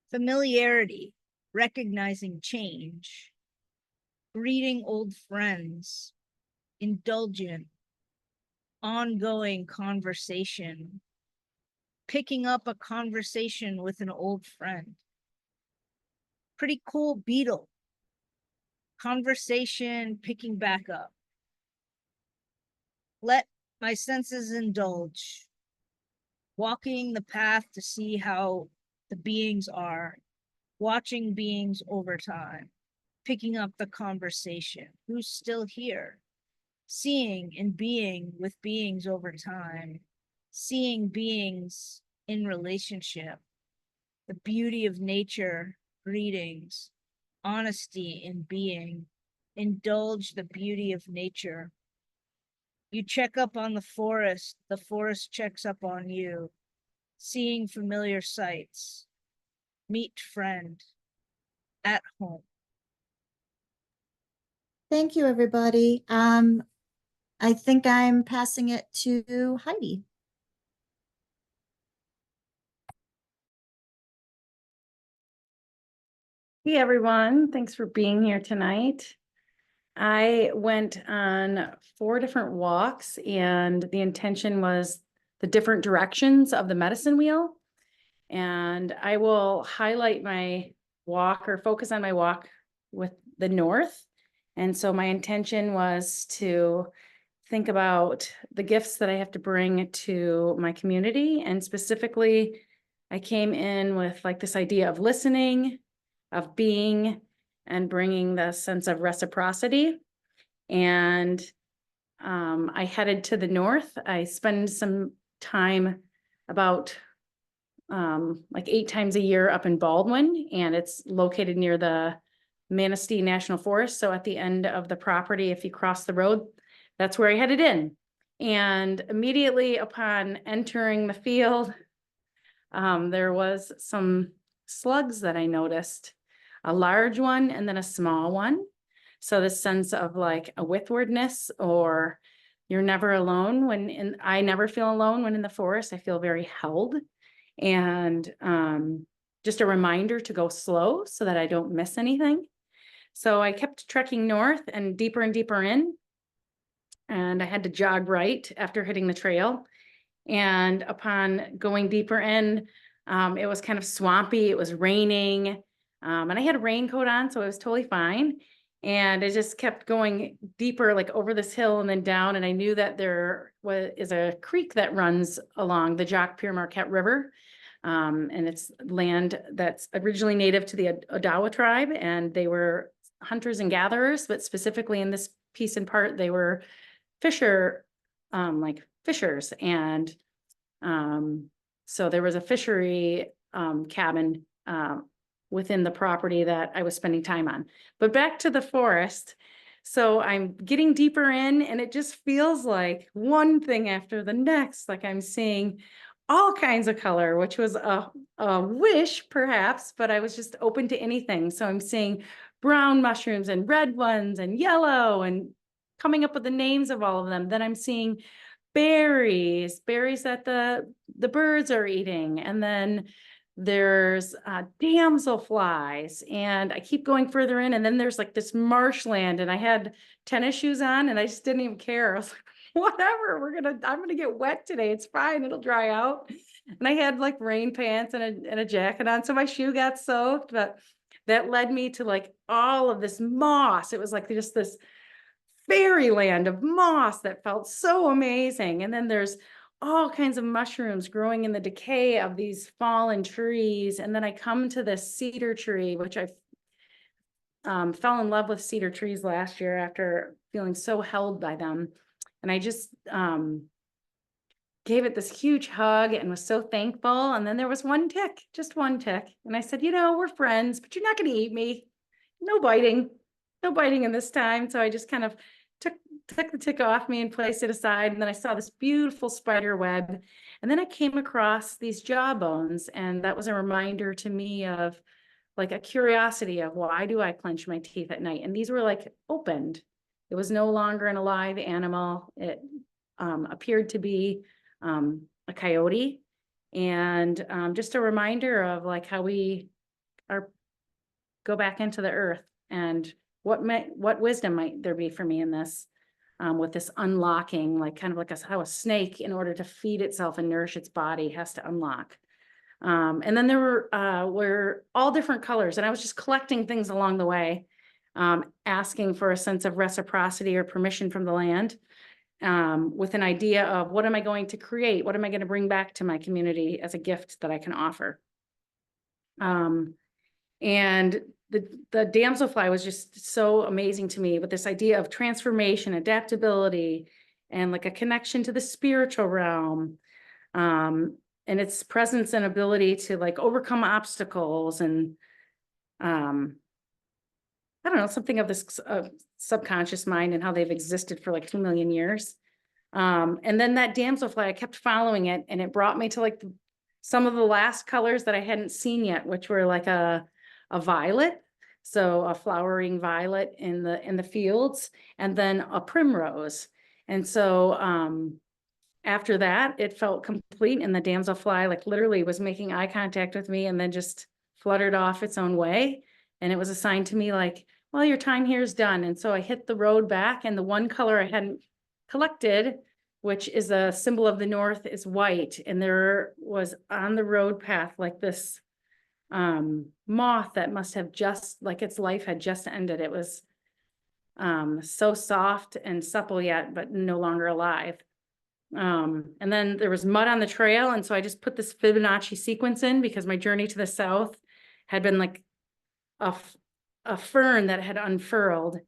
Familiarity, recognizing change, greeting old friends, indulgent, ongoing conversation, picking up a conversation with an old friend. Pretty cool beetle. Conversation picking back up. Let my senses indulge. Walking the path to see how the beings are, watching beings over time, picking up the conversation? Who's still here? Seeing and being with beings over time, seeing beings in relationship, the beauty of nature, greetings, honesty in being, indulge the beauty of nature. You check up on the forest checks up on you, seeing familiar sights, meet friend, at home. Thank you, everybody. I think I'm passing it to Heidi. Hey everyone, thanks for being here tonight. I went on 4 different walks and the intention was the different directions of the medicine wheel. And I will highlight my walk or focus on my walk with the north. And so my intention was to think about the gifts that I have to bring to my community. And specifically, I came in with like this idea of listening, of being, and bringing the sense of reciprocity. And I headed to the north. I spend some time about like 8 times a year up in Baldwin, and it's located near the Manistee National Forest. So at the end of the property, if you cross the road, that's where I headed in. And immediately upon entering the field, there was some slugs that I noticed, a large one and then a small one. So this sense of like a withwardness, or you're never alone I never feel alone when in the forest. I feel very held. And just a reminder to go slow so that I don't miss anything. So I kept trekking north and deeper in, and I had to jog right after hitting the trail. And upon going deeper in, it was kind of swampy, it was raining, and I had a raincoat on, so it was totally fine. And I just kept going deeper, like over this hill and then down, and I knew that there is a creek that runs along the Jock Pier Marquette River. And it's land that's originally native to the Odawa tribe, and they were hunters and gatherers, but specifically in this piece and part, they were fishers. And so there was a fishery cabin within the property that I was spending time on. But back to the forest. So I'm getting deeper in, and it just feels like one thing after the next, like I'm seeing all kinds of color, which was a wish perhaps, but I was just open to anything. So I'm seeing brown mushrooms and red ones and yellow, and coming up with the names of all of them. Then I'm seeing berries that the birds are eating. And then there's damselflies, and I keep going further in, and then there's like this marshland, and I had tennis shoes on and I just didn't even care. I was like, whatever, I'm gonna get wet today. It's fine, it'll dry out. And I had like rain pants and a jacket on, so my shoe got soaked, but that led me to like all of this moss. It was like just this fairyland of moss that felt so amazing. And then there's all kinds of mushrooms growing in the decay of these fallen trees. And then I come to this cedar tree, which I fell in love with cedar trees last year after feeling so held by them. And I just gave it this huge hug and was so thankful. And then there was one tick, just one tick. And I said, we're friends, but you're not going to eat me. No biting in this time. So I just kind of took the tick off me and placed it aside. And then I saw this beautiful spider web. And then I came across these jawbones. And that was a reminder to me of like a curiosity of, why do I clench my teeth at night? And these were like opened. It was no longer an alive animal. It appeared to be a coyote. And just a reminder of like how we go back into the earth, and what wisdom might there be for me in this, with this unlocking, like kind of like how a snake, in order to feed itself and nourish its body, has to unlock. And then there were all different colors, and I was just collecting things along the way, asking for a sense of reciprocity or permission from the land, with an idea of, what am I going to create? What am I going to bring back to my community as a gift that I can offer? And the damselfly was just so amazing to me with this idea of transformation, adaptability, and like a connection to the spiritual realm, and its presence and ability to like overcome obstacles and I don't know, something of this subconscious mind and how they've existed for like 2 million years. And then that damselfly, I kept following it, and it brought me to like some of the last colors that I hadn't seen yet, which were like a violet, so a flowering violet in the fields, and then a primrose. And so after that, it felt complete, and the damselfly like literally was making eye contact with me and then just fluttered off its own way. And it was a sign to me like, well, your time here is done. And so I hit the road back, and the one color I hadn't collected, which is a symbol of the North, is white. And there was on the road path like this moth that must have just, like its life had just ended. It was so soft and supple yet, but no longer alive. And then there was mud on the trail. And so I just put this Fibonacci sequence in, because my journey to the south had been like a fern that had unfurled,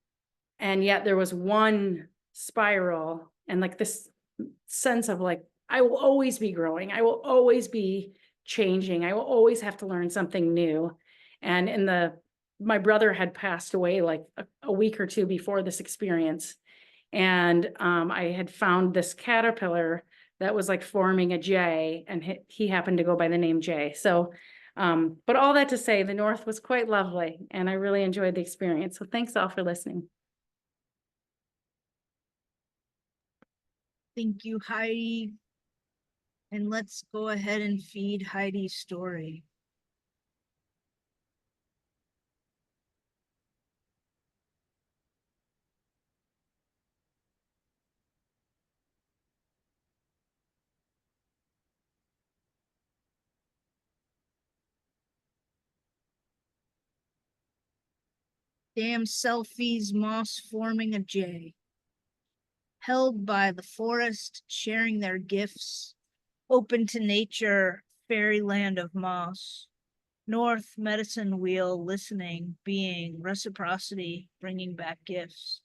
and yet there was one spiral, and like this sense of like, I will always be growing, I will always be changing, I will always have to learn something new. And my brother had passed away like a week or two before this experience, and I had found this caterpillar that was like forming a J, and he happened to go by the name J. So but all that to say, the North was quite lovely, and I really enjoyed the experience. So thanks all for listening. Thank you, Heidi. And let's go ahead and feed Heidi's story. Damn selfies, moss forming a J. Held by the forest, sharing their gifts. Open to nature, fairyland of moss. North medicine wheel, listening, being, reciprocity, bringing back gifts.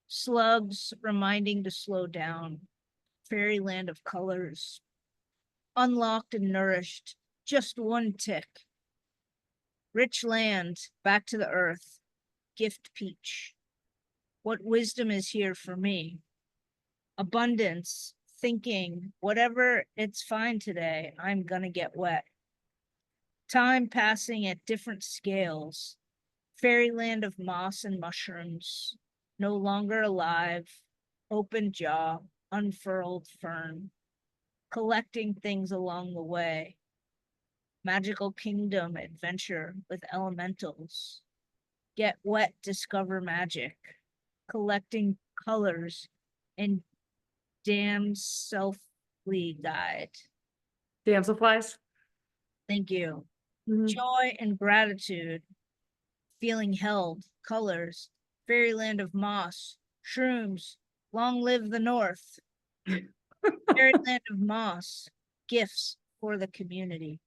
Slugs, reminding to slow down. Fairyland of colors. Unlocked and nourished, just one tick. Rich land, back to the earth. Gift peach. What wisdom is here for me? Abundance, thinking, whatever, it's fine today, I'm gonna get wet. Time passing at different scales. Fairyland of moss and mushrooms. No longer alive. Open jaw, unfurled fern. Collecting things along the way. Magical kingdom adventure with elementals. Get wet, discover magic. Collecting colors and damn selfly guide. Damselflies. Thank you. Joy and gratitude. Feeling held, colors, fairyland of moss, shrooms, long live the North. Fairyland of moss, gifts for the community.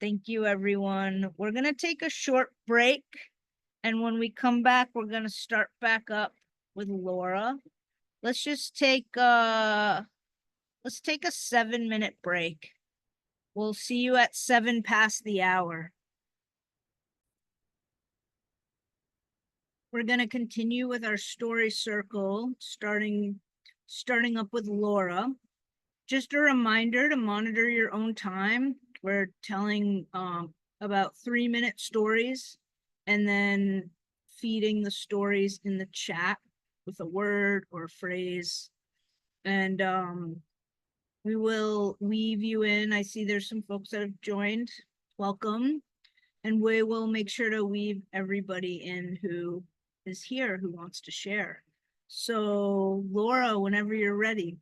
Thank you, everyone. We're gonna take a short break, and when we come back, we're gonna start back up with Laura. Let's just take a 7-minute break. We'll see you at 7 past the hour. We're gonna continue with our story circle, starting up with Laura. Just a reminder to monitor your own time. We're telling about 3-minute stories, and then feeding the stories in the chat with a word or a phrase. And we will weave you in. I see there's some folks that have joined. Welcome. And we will make sure to weave everybody in who is here, who wants to share. So Laura, whenever you're ready.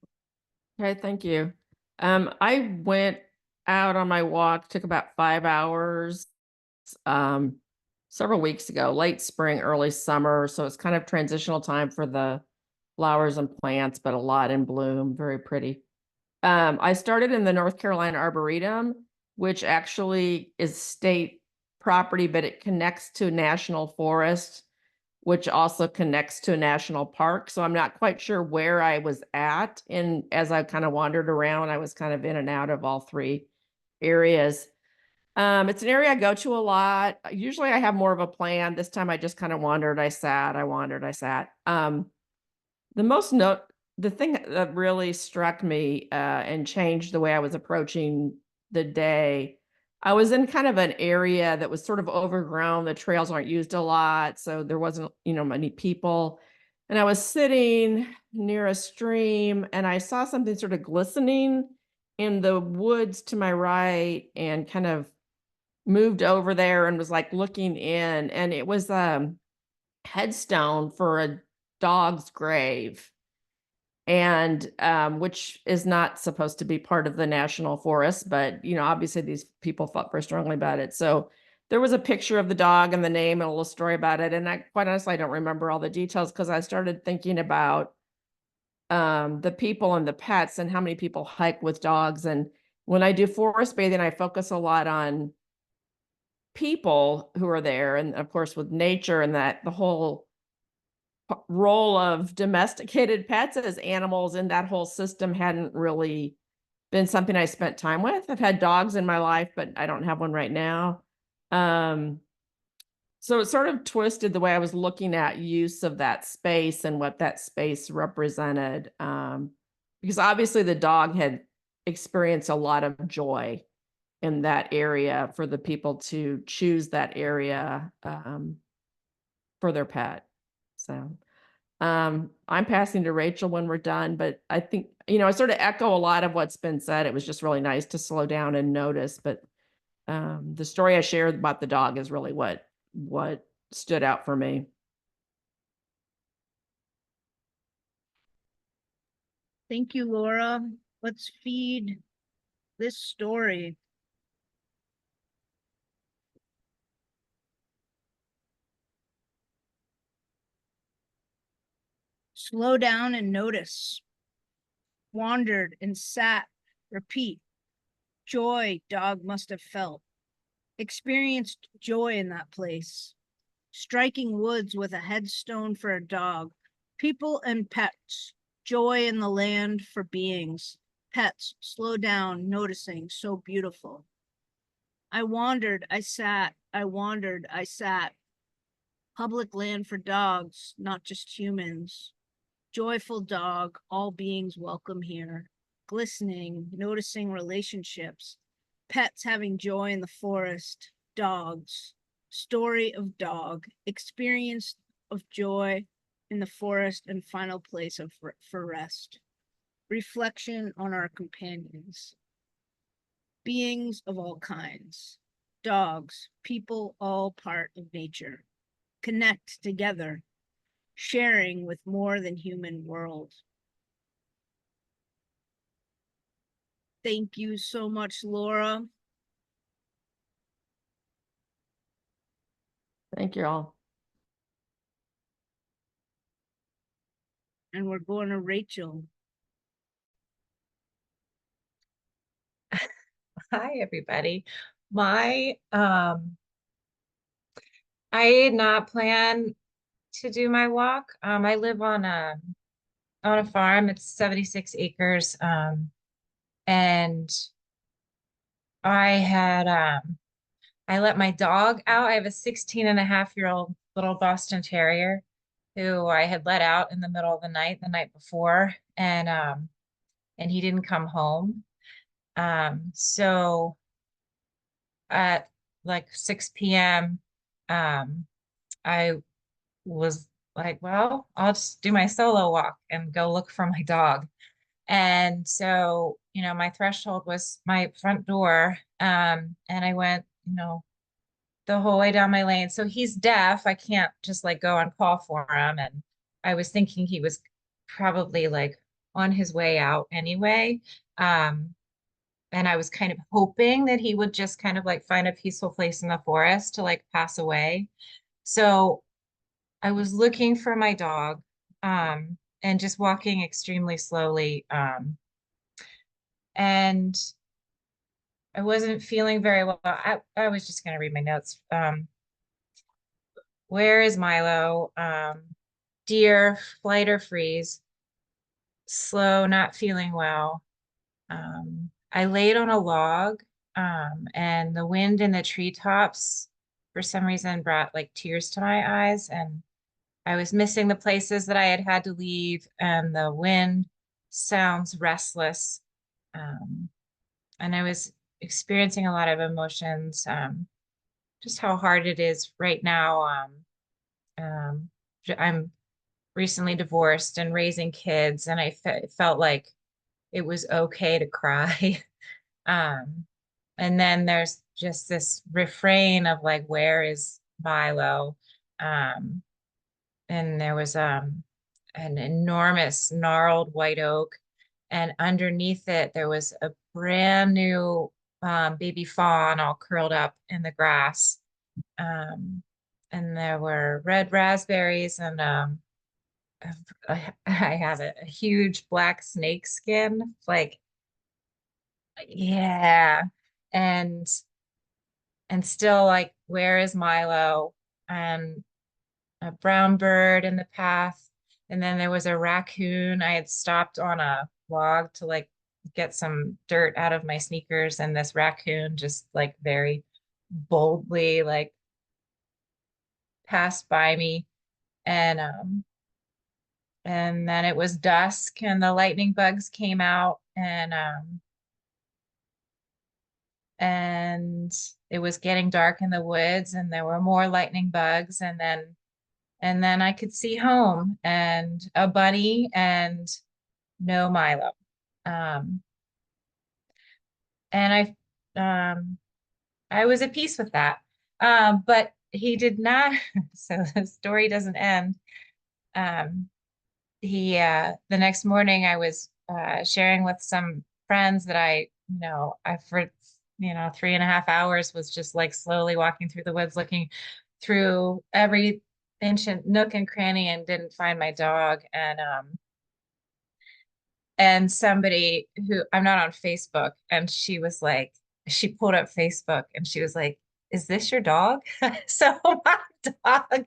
Okay, thank you. I went out on my walk, took about 5 hours several weeks ago, late spring, early summer. So it's kind of transitional time for the flowers and plants, but a lot in bloom, very pretty. I started in the North Carolina Arboretum, which actually is state property, but it connects to national forest, which also connects to a national park. So I'm not quite sure where I was at. And as I kind of wandered around, I was kind of in and out of all three areas. It's an area I go to a lot. Usually I have more of a plan. This time I just kind of wandered. I sat. The thing that really struck me and changed the way I was approaching the day, I was in kind of an area that was sort of overgrown. The trails aren't used a lot, so there wasn't, many people. And I was sitting near a stream and I saw something sort of glistening in the woods to my right and kind of moved over there and was like looking in, and it was a headstone for a dog's grave. And which is not supposed to be part of the national forest, but obviously these people felt very strongly about it. So there was a picture of the dog and the name and a little story about it. And I quite honestly, I don't remember all the details because I started thinking about the people and the pets and how many people hike with dogs. And when I do forest bathing, I focus a lot on people who are there, and of course with nature, and that the whole role of domesticated pets as animals in that whole system hadn't really been something I spent time with. I've had dogs in my life, but I don't have one right now. So it sort of twisted the way I was looking at use of that space and what that space represented. Because obviously the dog had experienced a lot of joy in that area for the people to choose that area for their pet. So I'm passing to Rachel when we're done, but I think, I sort of echo a lot of what's been said. It was just really nice to slow down and notice, but the story I shared about the dog is really what stood out for me. Thank you, Laura. Let's feed this story. Slow down and notice. Wandered and sat, repeat. Joy dog must have felt. Experienced joy in that place. Striking woods with a headstone for a dog. People and pets. Joy in the land for beings. Pets, slow down, noticing, so beautiful. I wandered, I sat, I wandered, I sat. Public land for dogs, not just humans. Joyful dog, all beings welcome here. Glistening, noticing relationships. Pets having joy in the forest. Dogs. Story of dog. Experience of joy in the forest and final place for rest. Reflection on our companions. Beings of all kinds. Dogs, people, all part of nature. Connect together. Sharing with more than human world. Thank you so much, Laura. Thank you all. And we're going to Rachel. Hi, everybody. I did not plan to do my walk. I live on a farm. It's 76 acres. And I let my dog out. I have a 16-and-a-half-year-old little Boston Terrier who I had let out in the middle of the night before, and he didn't come home. So at like 6 p.m., I was like, well, I'll just do my solo walk and go look for my dog. And so, my threshold was my front door. And I went, the whole way down my lane. So he's deaf. I can't just like go on call for him. And I was thinking he was probably like on his way out anyway. And I was kind of hoping that he would just kind of like find a peaceful place in the forest to like pass away. So I was looking for my dog, and just walking extremely slowly. And I wasn't feeling very well. I was just gonna read my notes. Where is Milo? Dear, flight or freeze. Slow, not feeling well. I laid on a log, and the wind in the treetops for some reason brought like tears to my eyes, and I was missing the places that I had to leave, and the wind sounds restless. And I was experiencing a lot of emotions, just how hard it is right now. I'm recently divorced and raising kids, and I felt like it was okay to cry. And then there's just this refrain of like, where is Milo? And there was an enormous gnarled white oak, and underneath it there was a brand new baby fawn all curled up in the grass. And there were red raspberries, and I have a huge black snake skin, like, yeah. And still like, where is Milo? And a brown bird in the path. And then there was a raccoon. I had stopped on a log to like get some dirt out of my sneakers, and this raccoon just like very boldly like passed by me. And then it was dusk, and the lightning bugs came out, and it was getting dark in the woods, and there were more lightning bugs, and then I could see home and a bunny and no Milo. And I was at peace with that. But he did not, so the story doesn't end. The next morning I was sharing with some friends that I for 3.5 hours was just like slowly walking through the woods, looking through every ancient nook and cranny, and didn't find my dog. And somebody who, I'm not on Facebook, and she pulled up Facebook and she was like, is this your dog? So my dog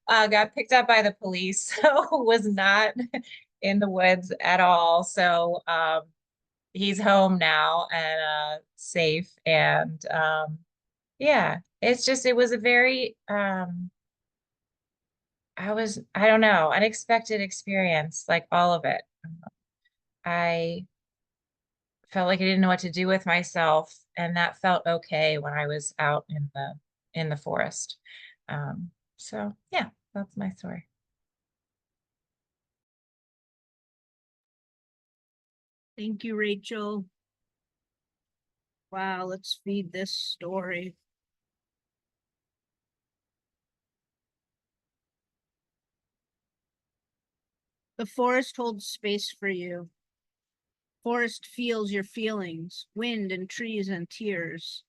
got picked up by the police, so was not in the woods at all. So he's home now and safe. And yeah, it was a very I don't know, unexpected experience, like all of it. I felt like I didn't know what to do with myself, and that felt okay when I was out in the forest. So yeah, that's my story. Thank you, Rachel. Wow, let's feed this story. The forest holds space for you. Forest feels your feelings, wind and trees and tears,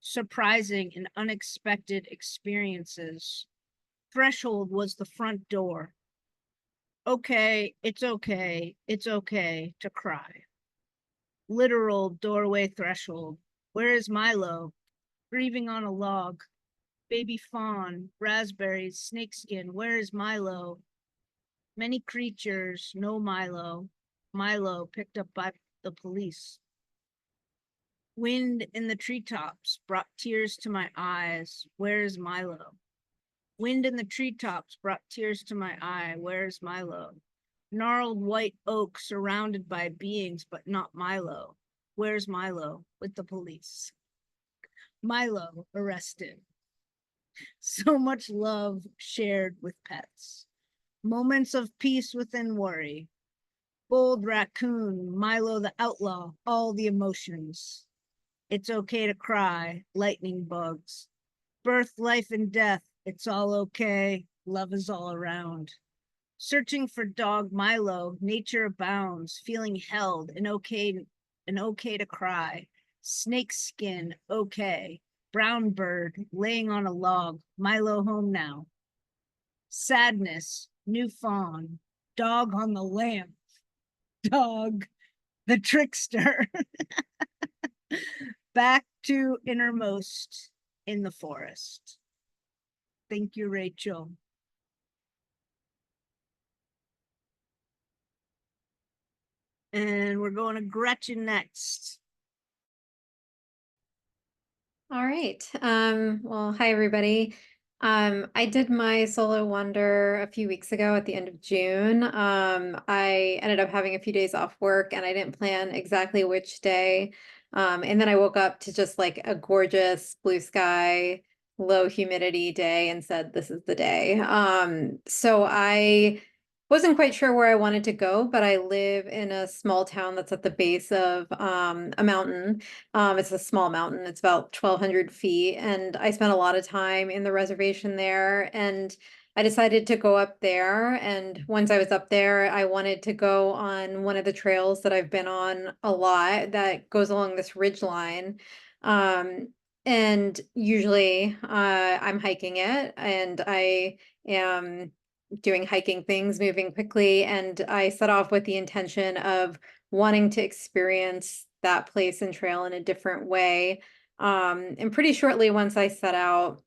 surprising and unexpected experiences. Threshold was the front door. Okay, it's okay, it's okay to cry. Literal doorway threshold. Where is Milo? Grieving on a log. Baby fawn, raspberries, snakeskin. Where is Milo? Many creatures, no Milo. Milo picked up by the police. Wind in the treetops brought tears to my eyes. Where's Milo? Wind in the treetops brought tears to my eye. Where's Milo? Gnarled white oak surrounded by beings, but not Milo. Where's Milo? With the police. Milo arrested. So much love shared with pets. Moments of peace within worry. Bold raccoon, Milo the outlaw, all the emotions. It's okay to cry, lightning bugs. Birth, life, and death, it's all okay. Love is all around. Searching for dog Milo, nature abounds, feeling held and okay to cry. Snake skin, okay. Brown bird, laying on a log, Milo home now. Sadness, new fawn, dog on the lamp. Dog, the trickster. back to innermost in the forest. Thank you, Rachel. And we're going to Gretchen next. All right. Well, hi everybody. I did my solo wander a few weeks ago at the end of June. I ended up having a few days off work and I didn't plan exactly which day. And then I woke up to just like a gorgeous blue sky, low humidity day and said, this is the day. So I wasn't quite sure where I wanted to go, but I live in a small town that's at the base of a mountain. It's a small mountain. It's about 1,200 feet. And I spent a lot of time in the reservation there. And I decided to go up there. And once I was up there, I wanted to go on one of the trails that I've been on a lot that goes along this ridge line. And usually I'm hiking it and I am doing hiking things, moving quickly. And I set off with the intention of wanting to experience that place and trail in a different way. And pretty shortly once I set out,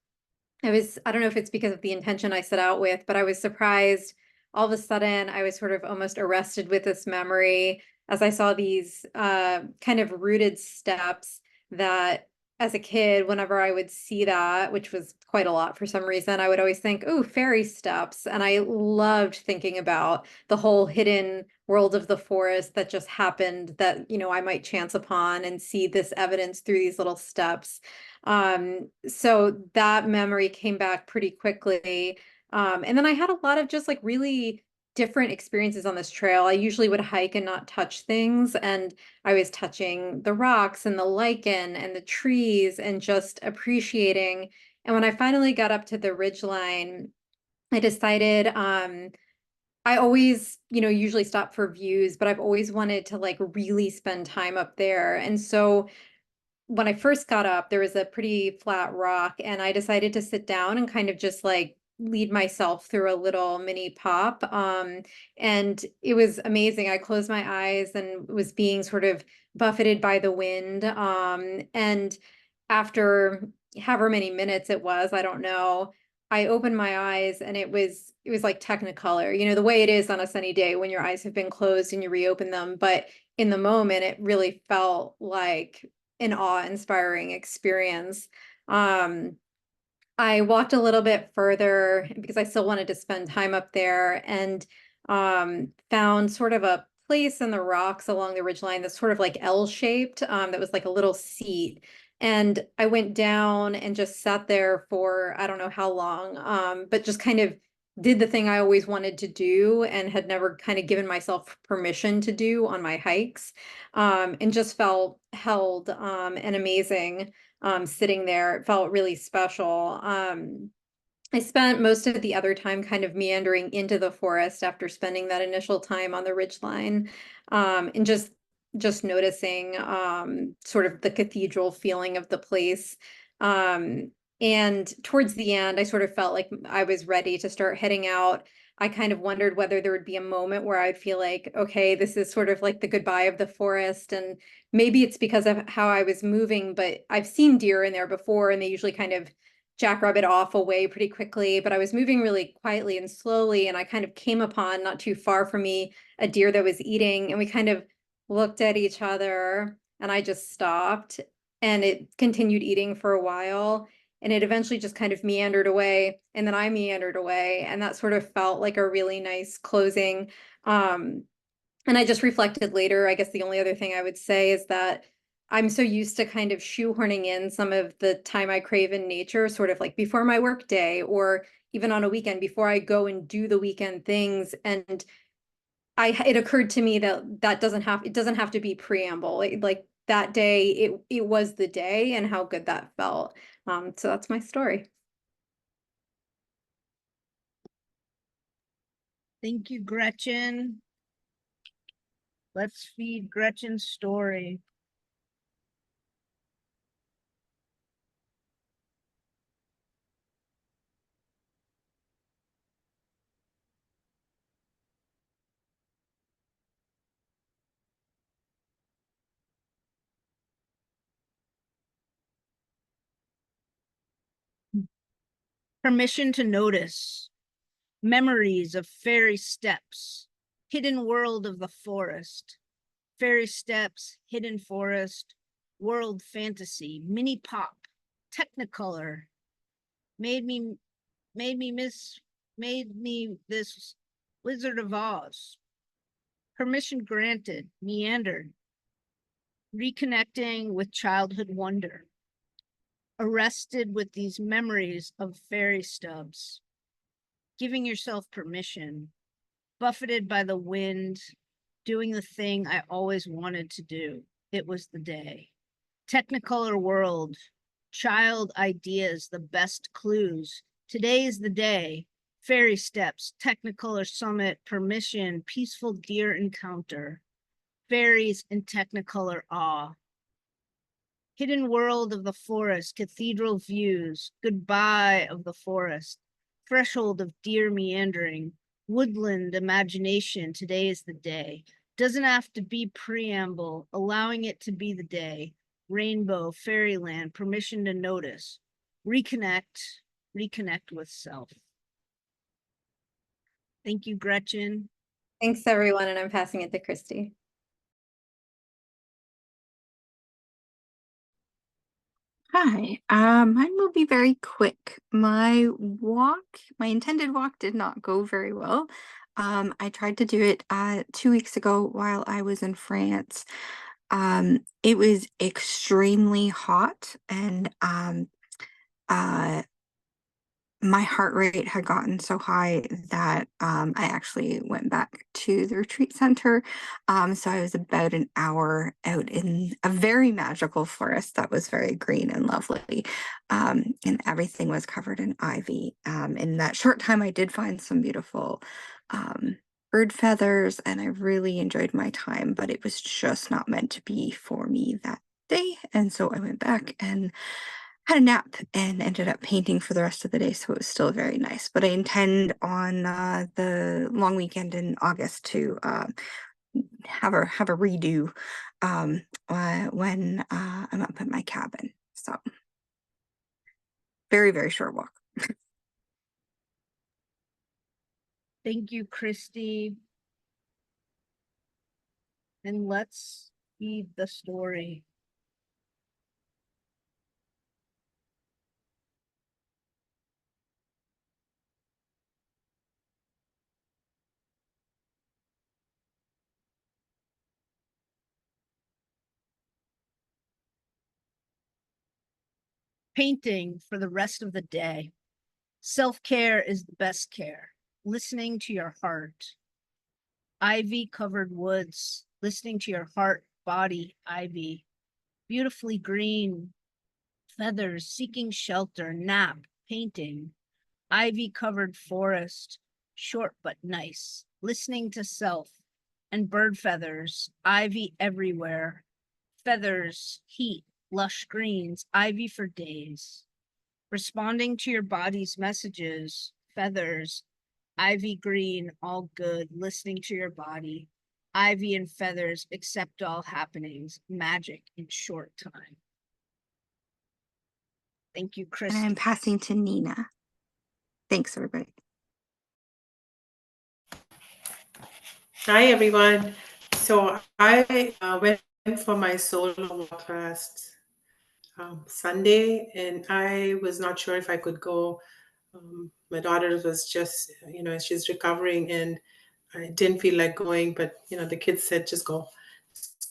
I don't know if it's because of the intention I set out with, but I was surprised. All of a sudden, I was sort of almost arrested with this memory as I saw these kind of rooted steps that as a kid, whenever I would see that, which was quite a lot for some reason, I would always think, oh, fairy steps. And I loved thinking about the whole hidden world of the forest that just happened that, you know, I might chance upon and see this evidence through these little steps. So that memory came back pretty quickly. And then I had a lot of just like really different experiences on this trail. I usually would hike and not touch things, and I was touching the rocks and the lichen and the trees and just appreciating. And when I finally got up to the ridgeline, I decided I always, you know, usually stop for views, but I've always wanted to like really spend time up there. And so when I first got up, there was a pretty flat rock, and I decided to sit down and kind of just like lead myself through a little mini pop. And it was amazing. I closed my eyes and was being sort of buffeted by the wind. And after however many minutes it was, I don't know, I opened my eyes and it was like Technicolor, you know, the way it is on a sunny day when your eyes have been closed and you reopen them. But in the moment, it really felt like an awe-inspiring experience. I walked a little bit further because I still wanted to spend time up there, and found sort of a place in the rocks along the ridgeline that's sort of like L-shaped, that was like a little seat. And I went down and just sat there for I don't know how long, but just kind of did the thing I always wanted to do and had never kind of given myself permission to do on my hikes, and just felt held and amazing sitting there. It felt really special. I spent most of the other time kind of meandering into the forest after spending that initial time on the ridgeline, and just noticing sort of the cathedral feeling of the place. And towards the end, I sort of felt like I was ready to start heading out. I kind of wondered whether there would be a moment where I'd feel like, okay, this is sort of like the goodbye of the forest. And maybe it's because of how I was moving, but I've seen deer in there before and they usually kind of jackrabbit off away pretty quickly. But I was moving really quietly and slowly, and I kind of came upon, not too far from me, a deer that was eating, and we kind of looked at each other and I just stopped, and it continued eating for a while. And it eventually just kind of meandered away, and then I meandered away, and that sort of felt like a really nice closing. And I just reflected later, I guess the only other thing I would say is that I'm so used to kind of shoehorning in some of the time I crave in nature, sort of like before my work day or even on a weekend before I go and do the weekend things. And it occurred to me that it doesn't have to be preamble. Like that day, it was the day and how good that felt. So that's my story. Thank you, Gretchen. Let's feed Gretchen's story. Permission to notice. Memories of fairy steps. Hidden world of the forest. Fairy steps, hidden forest, world fantasy, mini pop, Technicolor. Made me this Wizard of Oz. Permission granted, meandered. Reconnecting with childhood wonder. Arrested with these memories of fairy stubs. Giving yourself permission. Buffeted by the wind, doing the thing I always wanted to do. It was the day. Technicolor world, child ideas, the best clues. Today's the day. Fairy steps, Technicolor summit, permission, peaceful deer encounter. Fairies in Technicolor awe. Hidden world of the forest, cathedral views, goodbye of the forest. Threshold of deer meandering. Woodland imagination, today is the day. Doesn't have to be preamble, allowing it to be the day. Rainbow, fairyland, permission to notice. Reconnect with self. Thank you, Gretchen. Thanks, everyone, and I'm passing it to Christy. Hi, mine will be very quick. My intended walk did not go very well. I tried to do it 2 weeks ago while I was in France. It was extremely hot and my heart rate had gotten so high that I actually went back to the retreat center. So I was about an hour out in a very magical forest that was very green and lovely. And everything was covered in ivy. In that short time, I did find some beautiful bird feathers, and I really enjoyed my time, but it was just not meant to be for me that day. And so I went back and had a nap and ended up painting for the rest of the day, so it was still very nice. But I intend on the long weekend in August to have a redo when I'm up at my cabin. So very, very short walk. Thank you, Christy. And let's read the story. Painting for the rest of the day. Self-care is the best care. Listening to your heart. Ivy-covered woods. Listening to your heart, body, ivy. Beautifully green. Feathers, seeking shelter, nap, painting. Ivy-covered forest. Short but nice. Listening to self. And bird feathers. Ivy everywhere. Feathers, heat. Lush greens, ivy for days. Responding to your body's messages, feathers, ivy green, all good, listening to your body, ivy and feathers, accept all happenings, magic in short time. Thank you, Chris. And I'm passing to Nina. Thanks, everybody. Hi, everyone. So I went for my solo walk last Sunday, and I was not sure if I could go. My daughter was just, she's recovering, and I didn't feel like going, but, the kids said, just go.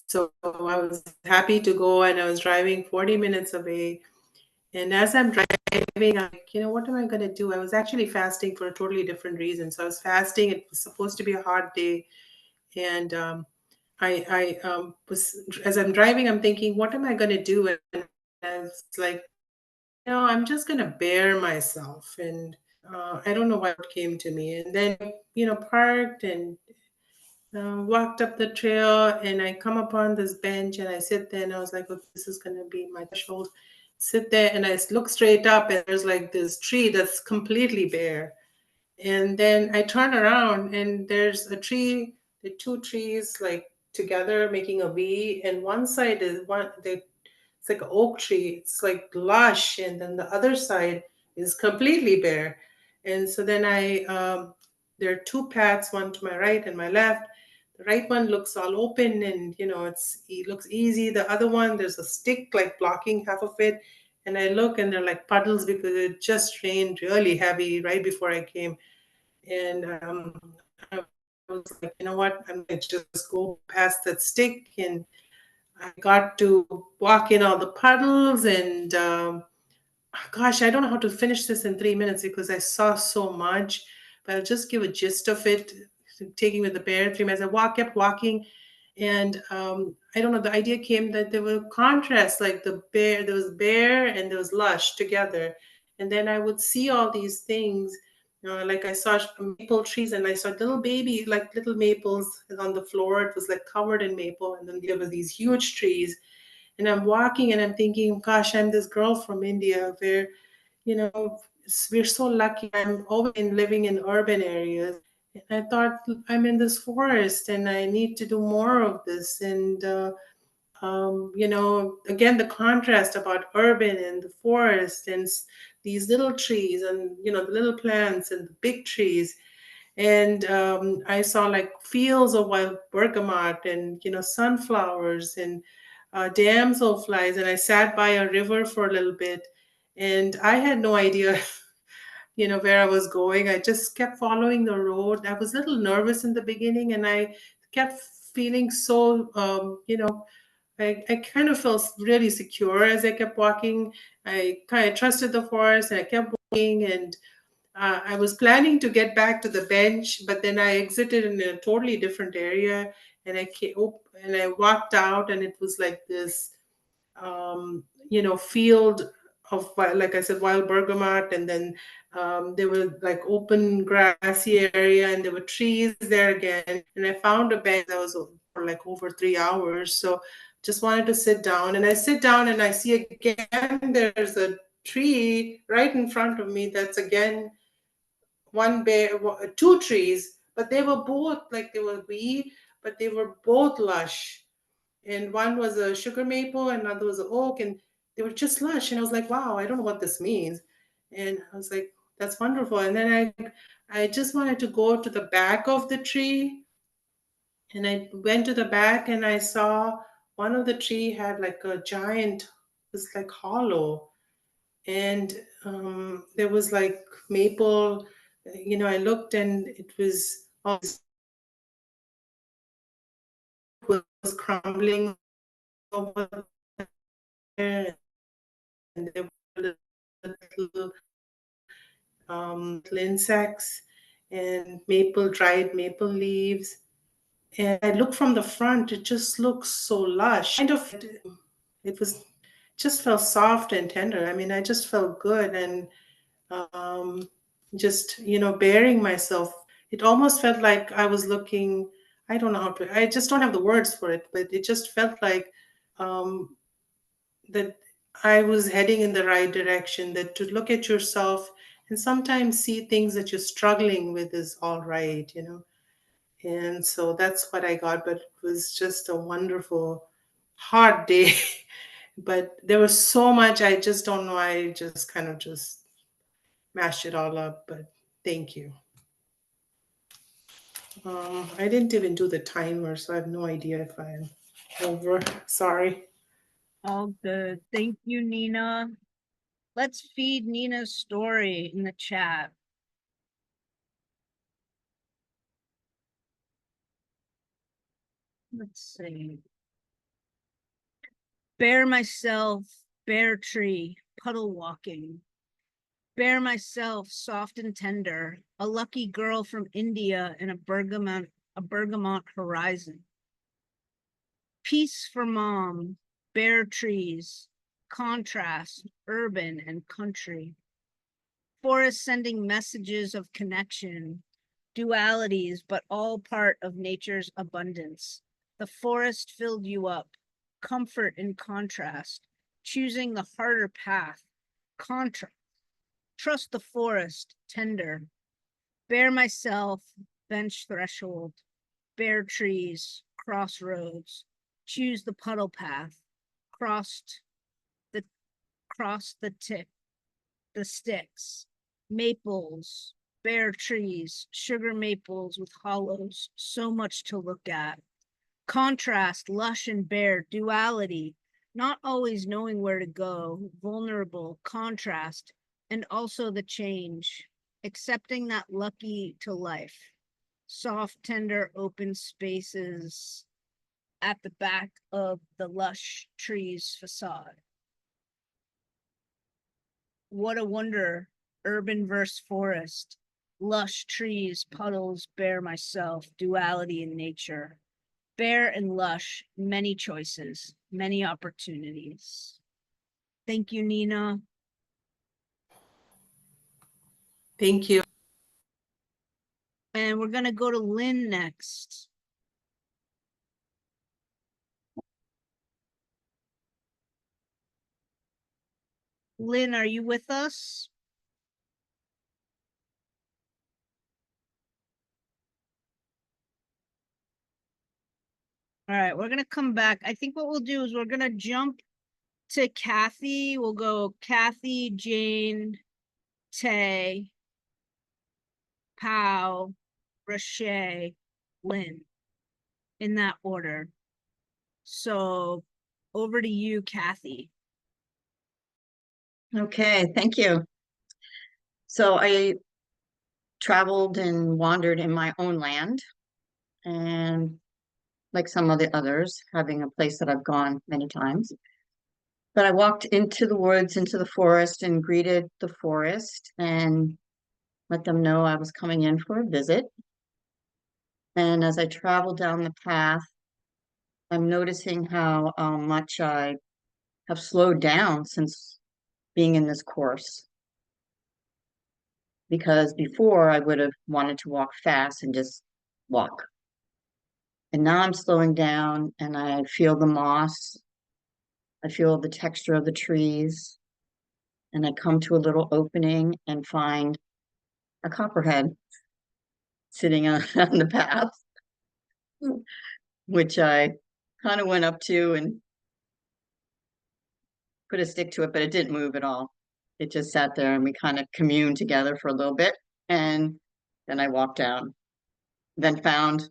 So I was happy to go, and I was driving 40 minutes away. And as I'm driving, I'm like, what am I going to do? I was actually fasting for a totally different reason. So I was fasting. It was supposed to be a hard day. And I was, as I'm driving, I'm thinking, what am I going to do? And I was like, I'm just going to bear myself. And I don't know what came to me. And then, parked and walked up the trail, and I come upon this bench and I sit there, and I was like, okay, this is going to be my threshold. Sit there, and I look straight up, and there's like this tree that's completely bare. And then I turn around, and there's a tree, the two trees like together making a V, and one side is it's like an oak tree, it's like lush, and then the other side is completely bare. And so then there are two paths, one to my right and my left. The right one looks all open and, it looks easy. The other one, there's a stick like blocking half of it. And I look and they're like puddles because it just rained really heavy right before I came. And I was like, you know what, I'm going to just go past that stick. And I got to walk in all the puddles and gosh, I don't know how to finish this in 3 minutes because I saw so much, but I'll just give a gist of it, taking with the bear 3 minutes. Kept walking, and I don't know, the idea came that there were contrasts, like there was bear and there was lush together. And then I would see all these things, like I saw maple trees and I saw little maples on the floor. It was like covered in maple. And then there were these huge trees. And I'm walking and I'm thinking, gosh, I'm this girl from India where, we're so lucky. I'm always living in urban areas. And I thought, I'm in this forest and I need to do more of this. And, again, the contrast about urban and the forest and these little trees and, the little plants and the big trees. And I saw like fields of wild bergamot and, sunflowers and damselflies. And I sat by a river for a little bit and I had no idea, where I was going. I just kept following the road. I was a little nervous in the beginning and I kept feeling so, I kind of felt really secure as I kept walking. I kind of trusted the forest and I kept walking and I was planning to get back to the bench, but then I exited in a totally different area, and I walked out, and it was like this, field of, like I said, wild bergamot, and then there were like open grassy area, and there were trees there again, and I found a bench that was for like over 3 hours, so just wanted to sit down, and I sit down, and I see again there's a tree right in front of me that's again two trees, but they were both like they were weed, but they were both lush. And one was a sugar maple, and another was an oak, and they were just lush. And I was like, wow, I don't know what this means. And I was like, that's wonderful. And then I just wanted to go to the back of the tree, and I went to the back, and I saw one of the tree had like a giant, it was like hollow, and there was like maple. I looked and it was crumbling over there, and there were little insects and dried maple leaves. And I looked from the front, it just looks so lush. It was just felt soft and tender. I mean, I just felt good and just, bearing myself. It almost felt like I was looking, I don't know I just don't have the words for it, but it just felt like that I was heading in the right direction, that to look at yourself and sometimes see things that you're struggling with is all right, And so that's what I got, but it was just a wonderful, hard day. But there was so much, I just don't know. I just kind of just mashed it all up, but thank you. I didn't even do the timer, so I have no idea if I'm over. Sorry. All good. Thank you, Nina. Let's feed Nina's story in the chat. Let's see. Bear myself, bear tree, puddle walking. Bear myself, soft and tender, a lucky girl from India in a bergamot horizon. Peace for mom, bare trees, contrast, urban and country. Forest sending messages of connection, dualities, but all part of nature's abundance. The forest filled you up, comfort in contrast, choosing the harder path, contrast. Trust the forest, tender. Bear myself, bench threshold, bare trees, crossroads. Choose the puddle path, cross the tip. the sticks, maples, bare trees, sugar maples with hollows, so much to look at. Contrast, lush and bare, duality, not always knowing where to go, vulnerable, contrast, and also the change, accepting that lucky to life. Soft, tender, open spaces at the back of the lush trees facade. What a wonder, urban verse forest, lush trees, puddles, bare myself, duality in nature. Bare and lush, many choices, many opportunities. Thank you, Nina. Thank you. And we're gonna go to Lynn next. Lynn, are you with us? All right, we're gonna come back. I think what we'll do is we're gonna jump to Kathy. We'll go Kathy, Jane, Tay, Pau, Rashay, Lynn, in that order. So over to you, Kathy. Okay, thank you. So I traveled and wandered in my own land, and like some of the others, having a place that I've gone many times. But I walked into the woods, into the forest, and greeted the forest and let them know I was coming in for a visit. And as I traveled down the path, I'm noticing how much I have slowed down since being in this course. Because before I would have wanted to walk fast and just walk. And now I'm slowing down and I feel the moss. I feel the texture of the trees. And I come to a little opening and find a copperhead sitting on the path, which I kind of went up to and put a stick to it, but it didn't move at all. It just sat there and we kind of communed together for a little bit. And then I walked down, then found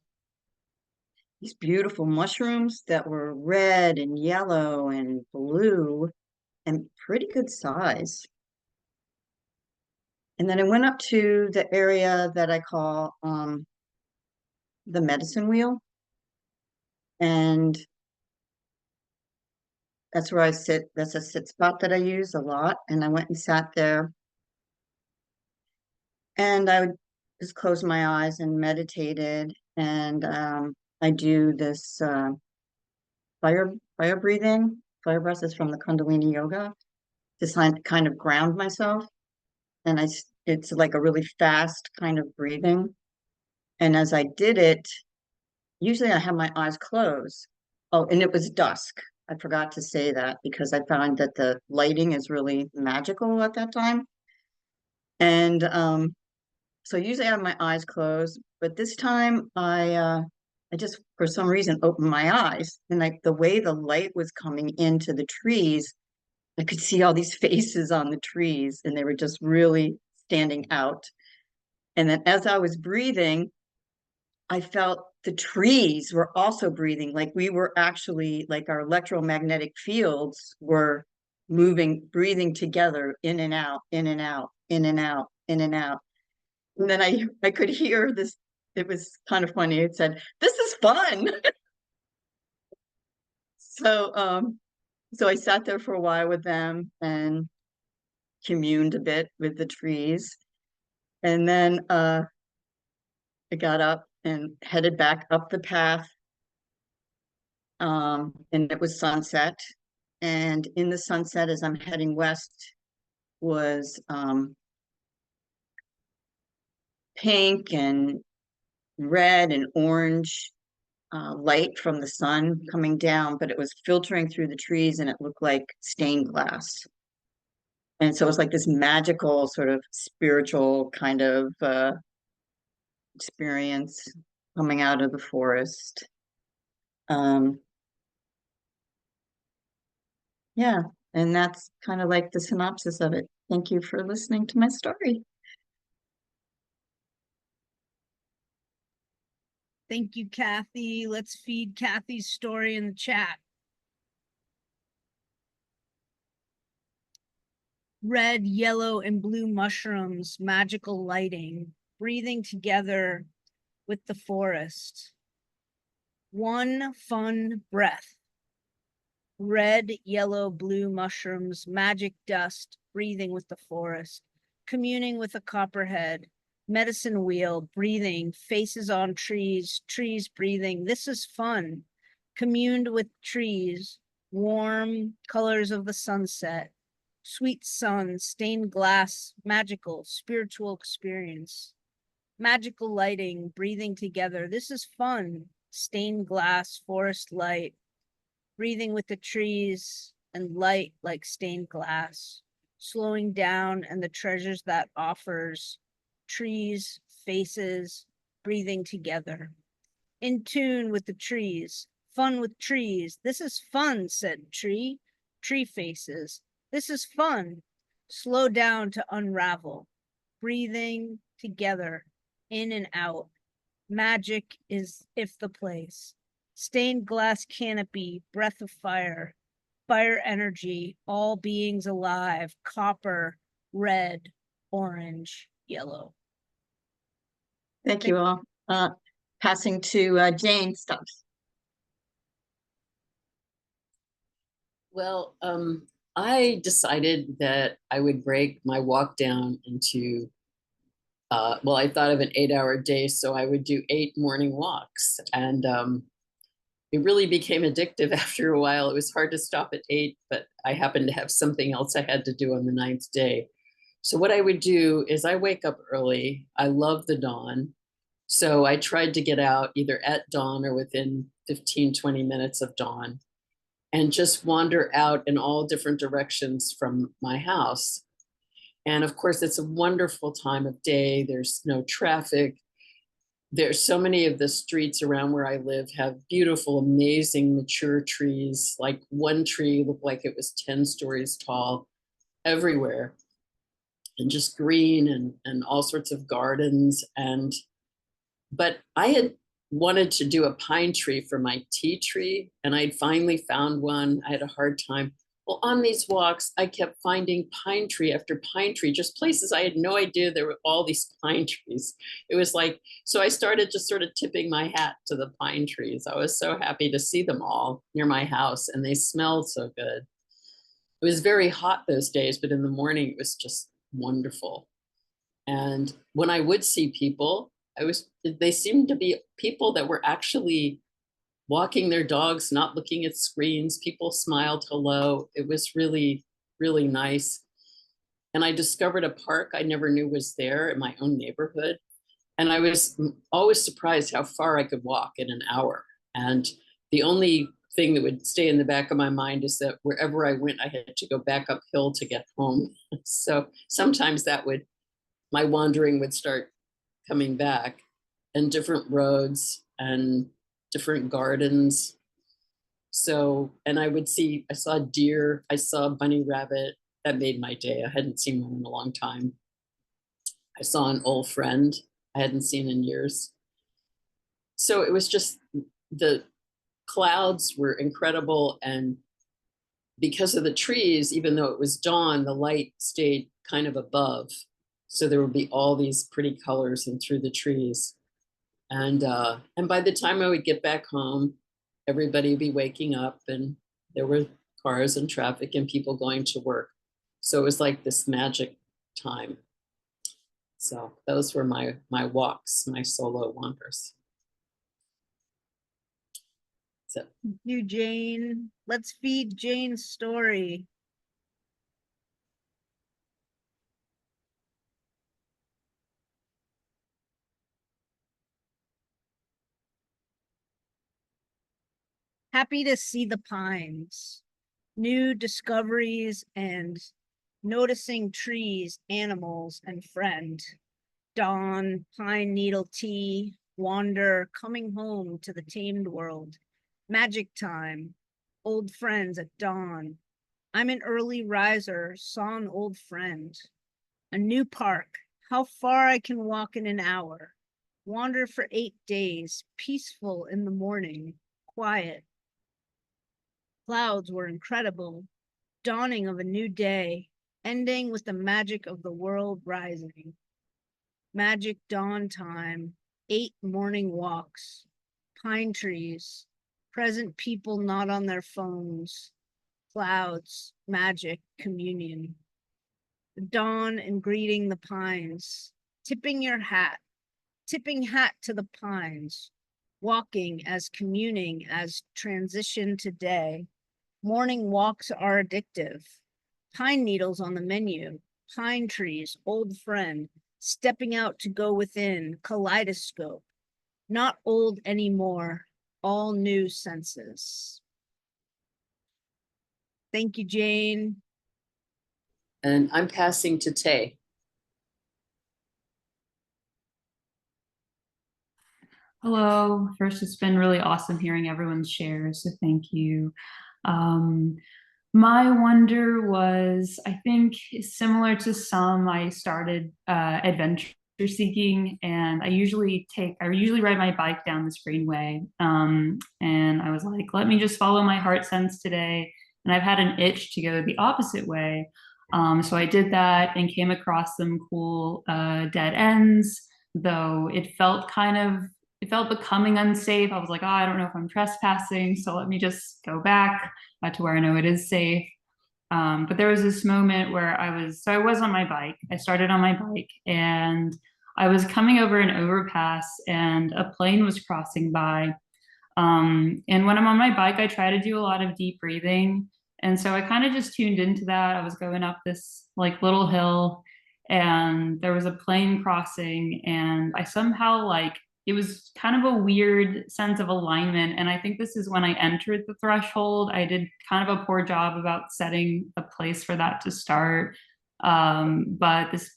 these beautiful mushrooms that were red and yellow and blue and pretty good size. And then I went up to the area that I call the medicine wheel. And that's where I sit. That's a sit spot that I use a lot. And I went and sat there. And I would just close my eyes and meditated. And I do this fire breathing. Fire breath is from the Kundalini yoga. Just kind of ground myself. And it's like a really fast kind of breathing. And as I did it, usually I have my eyes closed. Oh, and it was dusk. I forgot to say that because I found that the lighting is really magical at that time. And so usually I have my eyes closed, but this time I just, for some reason, opened my eyes. And like the way the light was coming into the trees, I could see all these faces on the trees and they were just really standing out. And then as I was breathing, I felt the trees were also breathing, like we were actually, like our electromagnetic fields were moving, breathing together, in and out, in and out, in and out, in and out. And then I could hear this, it was kind of funny. It said, "This is fun." So I sat there for a while with them and communed a bit with the trees. And then I got up and headed back up the path. And it was sunset. And in the sunset, as I'm heading west, was pink and red and orange light from the sun coming down, but it was filtering through the trees and it looked like stained glass. And so it was like this magical sort of spiritual kind of experience coming out of the forest. Yeah, and that's kind of like the synopsis of it. thank you for listening to my story. Thank you, Kathy. Let's feed Kathy's story in the chat. Red, yellow, and blue mushrooms, magical lighting, breathing together with the forest. One fun breath. Red, yellow, blue mushrooms, magic dust, breathing with the forest, communing with a copperhead, medicine wheel, breathing, faces on trees, trees breathing. This is fun. Communed with trees, warm colors of the sunset, sweet sun, stained glass, magical, spiritual experience. Magical lighting, breathing together. This is fun. Stained glass, forest light, breathing with the trees and light like stained glass, slowing down and the treasures that offers, trees, faces, breathing together. In tune with the trees, fun with trees. This is fun, said tree, tree faces. This is fun. Slow down to unravel, breathing together, in and out. Magic is if the place. Stained glass canopy, breath of fire, fire energy, all beings alive, copper, red, orange, yellow. Thank you all. Passing to Jane Stubbs. Well, I decided that I would break my walk down into, well, I thought of an 8-hour day, so I would do 8 morning walks. And it really became addictive after a while. It was hard to stop at 8, but I happened to have something else I had to do on the 9th day. So what I would do is I wake up early. I love the dawn. So I tried to get out either at dawn or within 15, 20 minutes of dawn and just wander out in all different directions from my house. And of course, it's a wonderful time of day. There's no traffic. There's so many of the streets around where I live have beautiful, amazing, mature trees. Like one tree looked like it was 10 stories tall everywhere, and just green and all sorts of gardens. But I had wanted to do a pine tree for my tea tree, and I'd finally found one. I had a hard time. Well, on these walks, I kept finding pine tree after pine tree, just places I had no idea there were all these pine trees. It was like, so I started just sort of tipping my hat to the pine trees. I was so happy to see them all near my house, and they smelled so good. It was very hot those days, but in the morning it was just wonderful. And when I would see people, they seemed to be people that were actually walking their dogs, not looking at screens. People smiled hello. It was really, really nice. And I discovered a park I never knew was there in my own neighborhood. And I was always surprised how far I could walk in an hour. And the only thing that would stay in the back of my mind is that wherever I went, I had to go back uphill to get home. So sometimes my wandering would start coming back, and different roads and different gardens. So, and I saw deer, I saw a bunny rabbit. That made my day. I hadn't seen one in a long time. I saw an old friend I hadn't seen in years. So it was just, the clouds were incredible. And because of the trees, even though it was dawn, the light stayed kind of above. So there would be all these pretty colors and through the trees. And by the time I would get back home, everybody would be waking up, and there were cars and traffic and people going to work. So it was like this magic time. So those were my walks, my solo wanders. So. Thank you, Jane. Let's feed Jane's story. Happy to see the pines, new discoveries and noticing trees, animals, and friend. Dawn, pine needle tea, wander, coming home to the tamed world. Magic time, old friends at dawn. I'm an early riser, saw an old friend. A new park, how far I can walk in an hour. Wander for 8 days, peaceful in the morning, quiet. Clouds were incredible, dawning of a new day, ending with the magic of the world rising. Magic dawn time, 8 morning walks, pine trees, present people not on their phones, clouds, magic, communion. The dawn and greeting the pines, tipping your hat, tipping hat to the pines, walking as communing as transition to day. Morning walks are addictive. Pine needles on the menu, pine trees, old friend, stepping out to go within, kaleidoscope. Not old anymore, all new senses. Thank you, Jane. And I'm passing to Tay. Hello. First, it's been really awesome hearing everyone's shares, so thank you. My wonder was, I think, similar to some, I started adventure seeking, and I usually ride my bike down this greenway, and I was like, let me just follow my heart sense today, and I've had an itch to go the opposite way. So I did that and came across some cool dead ends, though it felt becoming unsafe. I was like, oh, I don't know if I'm trespassing, so let me just go back to where I know it is safe. But there was this moment where I was on my bike. I started on my bike and I was coming over an overpass and a plane was crossing by. And when I'm on my bike, I try to do a lot of deep breathing. And so I kind of just tuned into that. I was going up this like little hill and there was a plane crossing and I somehow it was kind of a weird sense of alignment. And I think this is when I entered the threshold. I did kind of a poor job about setting a place for that to start. But this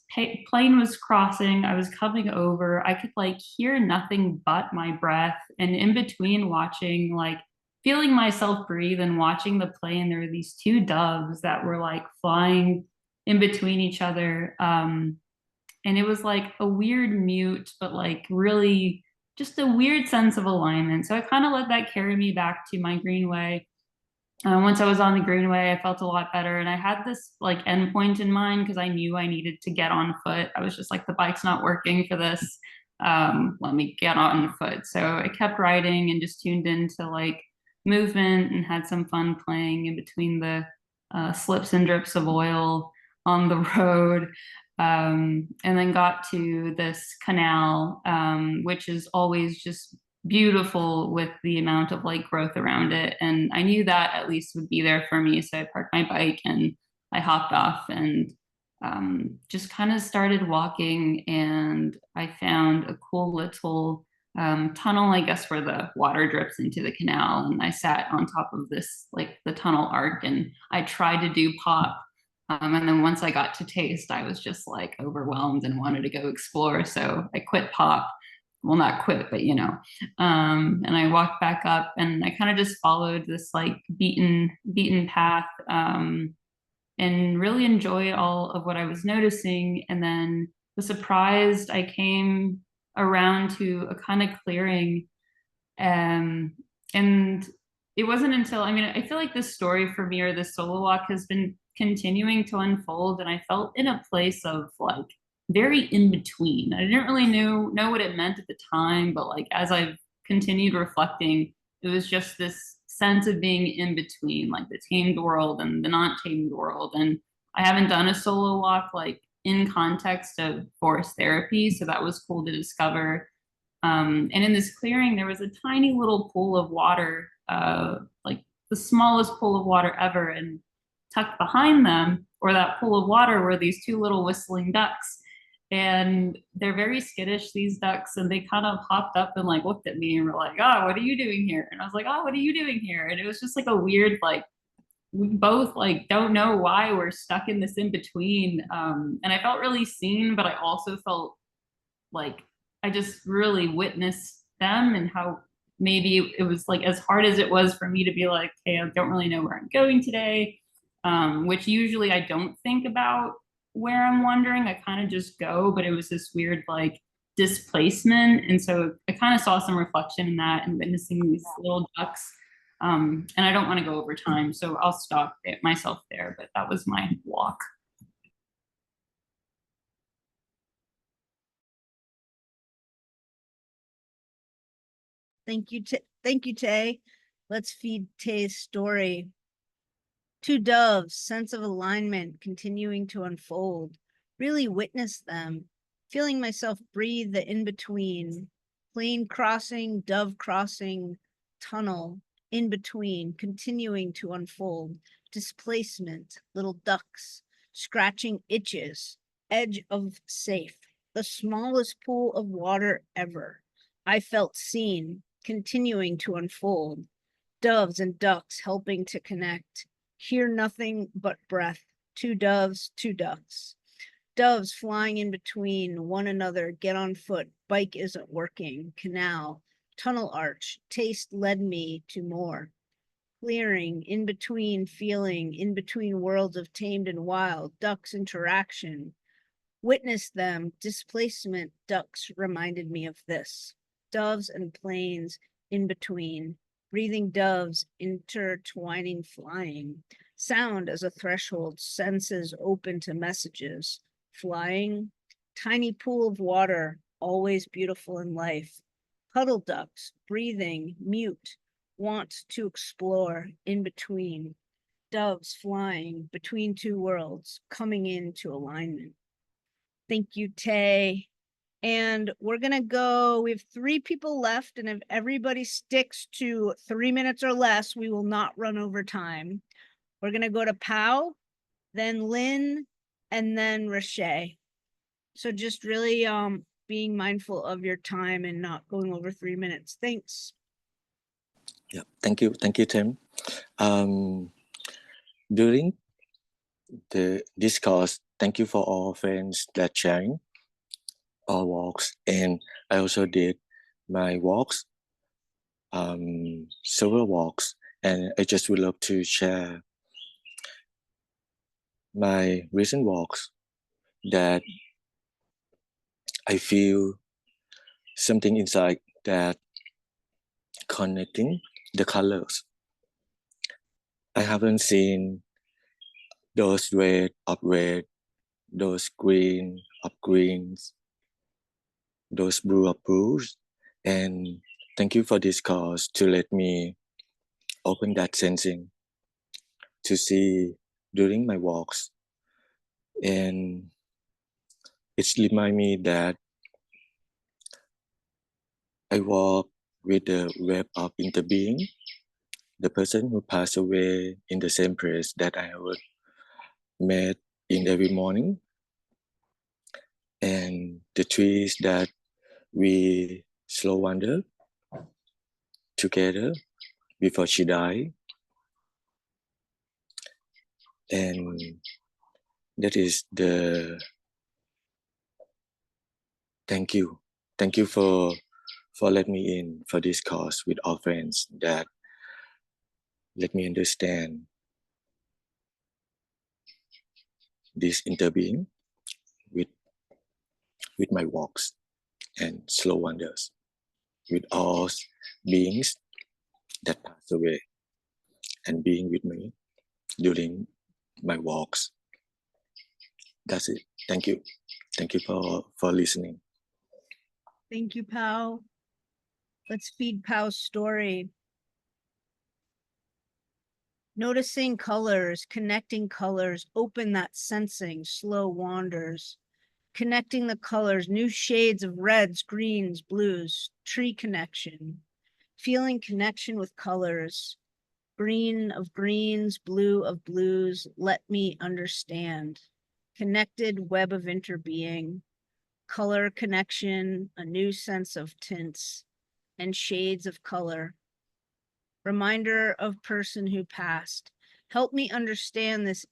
plane was crossing, I was coming over, I could hear nothing but my breath. And in between watching, feeling myself breathe and watching the plane, there were these 2 doves that were flying in between each other. And it was a weird mute, but really just a weird sense of alignment. So I kind of let that carry me back to my greenway. Once I was on the greenway, I felt a lot better. And I had this endpoint in mind because I knew I needed to get on foot. I was just like, the bike's not working for this. Let me get on foot. So I kept riding and just tuned into movement and had some fun playing in between the slips and drips of oil on the road. And then got to this canal, which is always just beautiful with the amount of growth around it. And I knew that at least would be there for me. So I parked my bike and I hopped off and just kind of started walking, and I found a cool little tunnel, I guess, where the water drips into the canal. And I sat on top of this, the tunnel arc, and I tried to do pop. And then once I got to taste, I was just overwhelmed and wanted to go explore. So I quit pop. Well, not quit, but and I walked back up and I kind of just followed this beaten path, and really enjoyed all of what I was noticing. And then was surprised I came around to a kind of clearing, and it wasn't until, I feel like this story for me, or this solo walk, has been continuing to unfold, and I felt in a place of very in between. I didn't really know what it meant at the time, but as I've continued reflecting, it was just this sense of being in between, the tamed world and the not tamed world. And I haven't done a solo walk in context of forest therapy, so that was cool to discover. And in this clearing, there was a tiny little pool of water, the smallest pool of water ever, and tucked behind them, or that pool of water, were these 2 little whistling ducks. And they're very skittish, these ducks, and they kind of popped up and looked at me and were like, oh, what are you doing here? And I was like, oh, what are you doing here? And it was just a weird, we both don't know why we're stuck in this in between. And I felt really seen, but I also felt I just really witnessed them, and how maybe it was as hard as it was for me to be hey, I don't really know where I'm going today. which usually I don't think about where I'm wandering. I kind of just go, but it was this weird like displacement. And so I kind of saw some reflection in that and witnessing these little ducks. And I don't want to go over time, so I'll stop it myself there, but that was my walk. Thank you, Tay. Let's feed Tay's story. Two doves, sense of alignment continuing to unfold. Really witness them. Feeling myself breathe the in-between. Plane crossing, dove crossing, tunnel, in-between, continuing to unfold. Displacement, little ducks, scratching itches, edge of safe. The smallest pool of water ever. I felt seen, continuing to unfold. Doves and ducks helping to connect. Hear nothing but breath. Two doves, two ducks. Doves flying in between one another, get on foot, bike isn't working, canal, tunnel arch, taste led me to more. Clearing, in between feeling, in between worlds of tamed and wild, ducks interaction. Witness them, displacement, ducks reminded me of this. Doves and planes in between, breathing doves, intertwining flying. Sound as a threshold, senses open to messages. Flying, tiny pool of water, always beautiful in life. Puddle ducks, breathing, mute, want to explore, in between. Doves flying between two worlds, coming into alignment. Thank you, Tay. And we're gonna go, we have 3 people left, and if everybody sticks to 3 minutes or less, we will not run over time. We're gonna go to Pau, then Lynn, and then Rashay. So just really being mindful of your time and not going over 3 minutes. Thanks. Yeah, thank you, Tim. During the discourse, thank you for all friends that sharing our walks, and I also did my walks, several walks, and I just would love to share my recent walks that I feel something inside that connecting the colors. I haven't seen those red of red, those green of greens, those blue of blues, and thank you for this course to let me open that sensing to see during my walks. And it's remind me that I walk with the web of interbeing, the person who passed away in the same place that I would met in every morning, and the trees that we slow wander together before she died. And that is the thank you for letting me in for this course with all friends that let me understand this interbeing with my walks and slow wanders with all beings that pass away and being with me during my walks. That's it. Thank you for listening. Thank you, Pau. Let's feed Pau's story. Noticing colors, connecting colors, open that sensing, slow wanders. Connecting the colors, new shades of reds, greens, blues, tree connection. Feeling connection with colors, green of greens, blue of blues, let me understand. Connected web of interbeing, color connection, a new sense of tints and shades of color. Reminder of person who passed. Help me understand this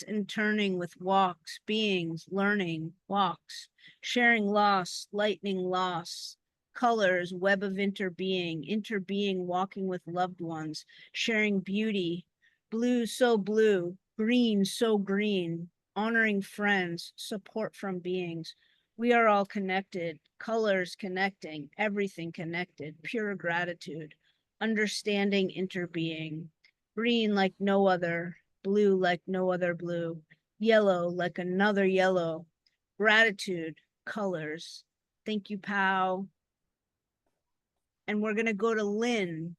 interning with walks, beings, learning, walks, sharing loss, lightning loss, colors, web of interbeing, walking with loved ones, sharing beauty, blue so blue, green so green, honoring friends, support from beings. We are all connected, colors connecting, everything connected, pure gratitude, understanding interbeing, green like no other, blue like no other blue, yellow like another yellow, gratitude, colors. Thank you, Pao. And we're going to go to Lynn.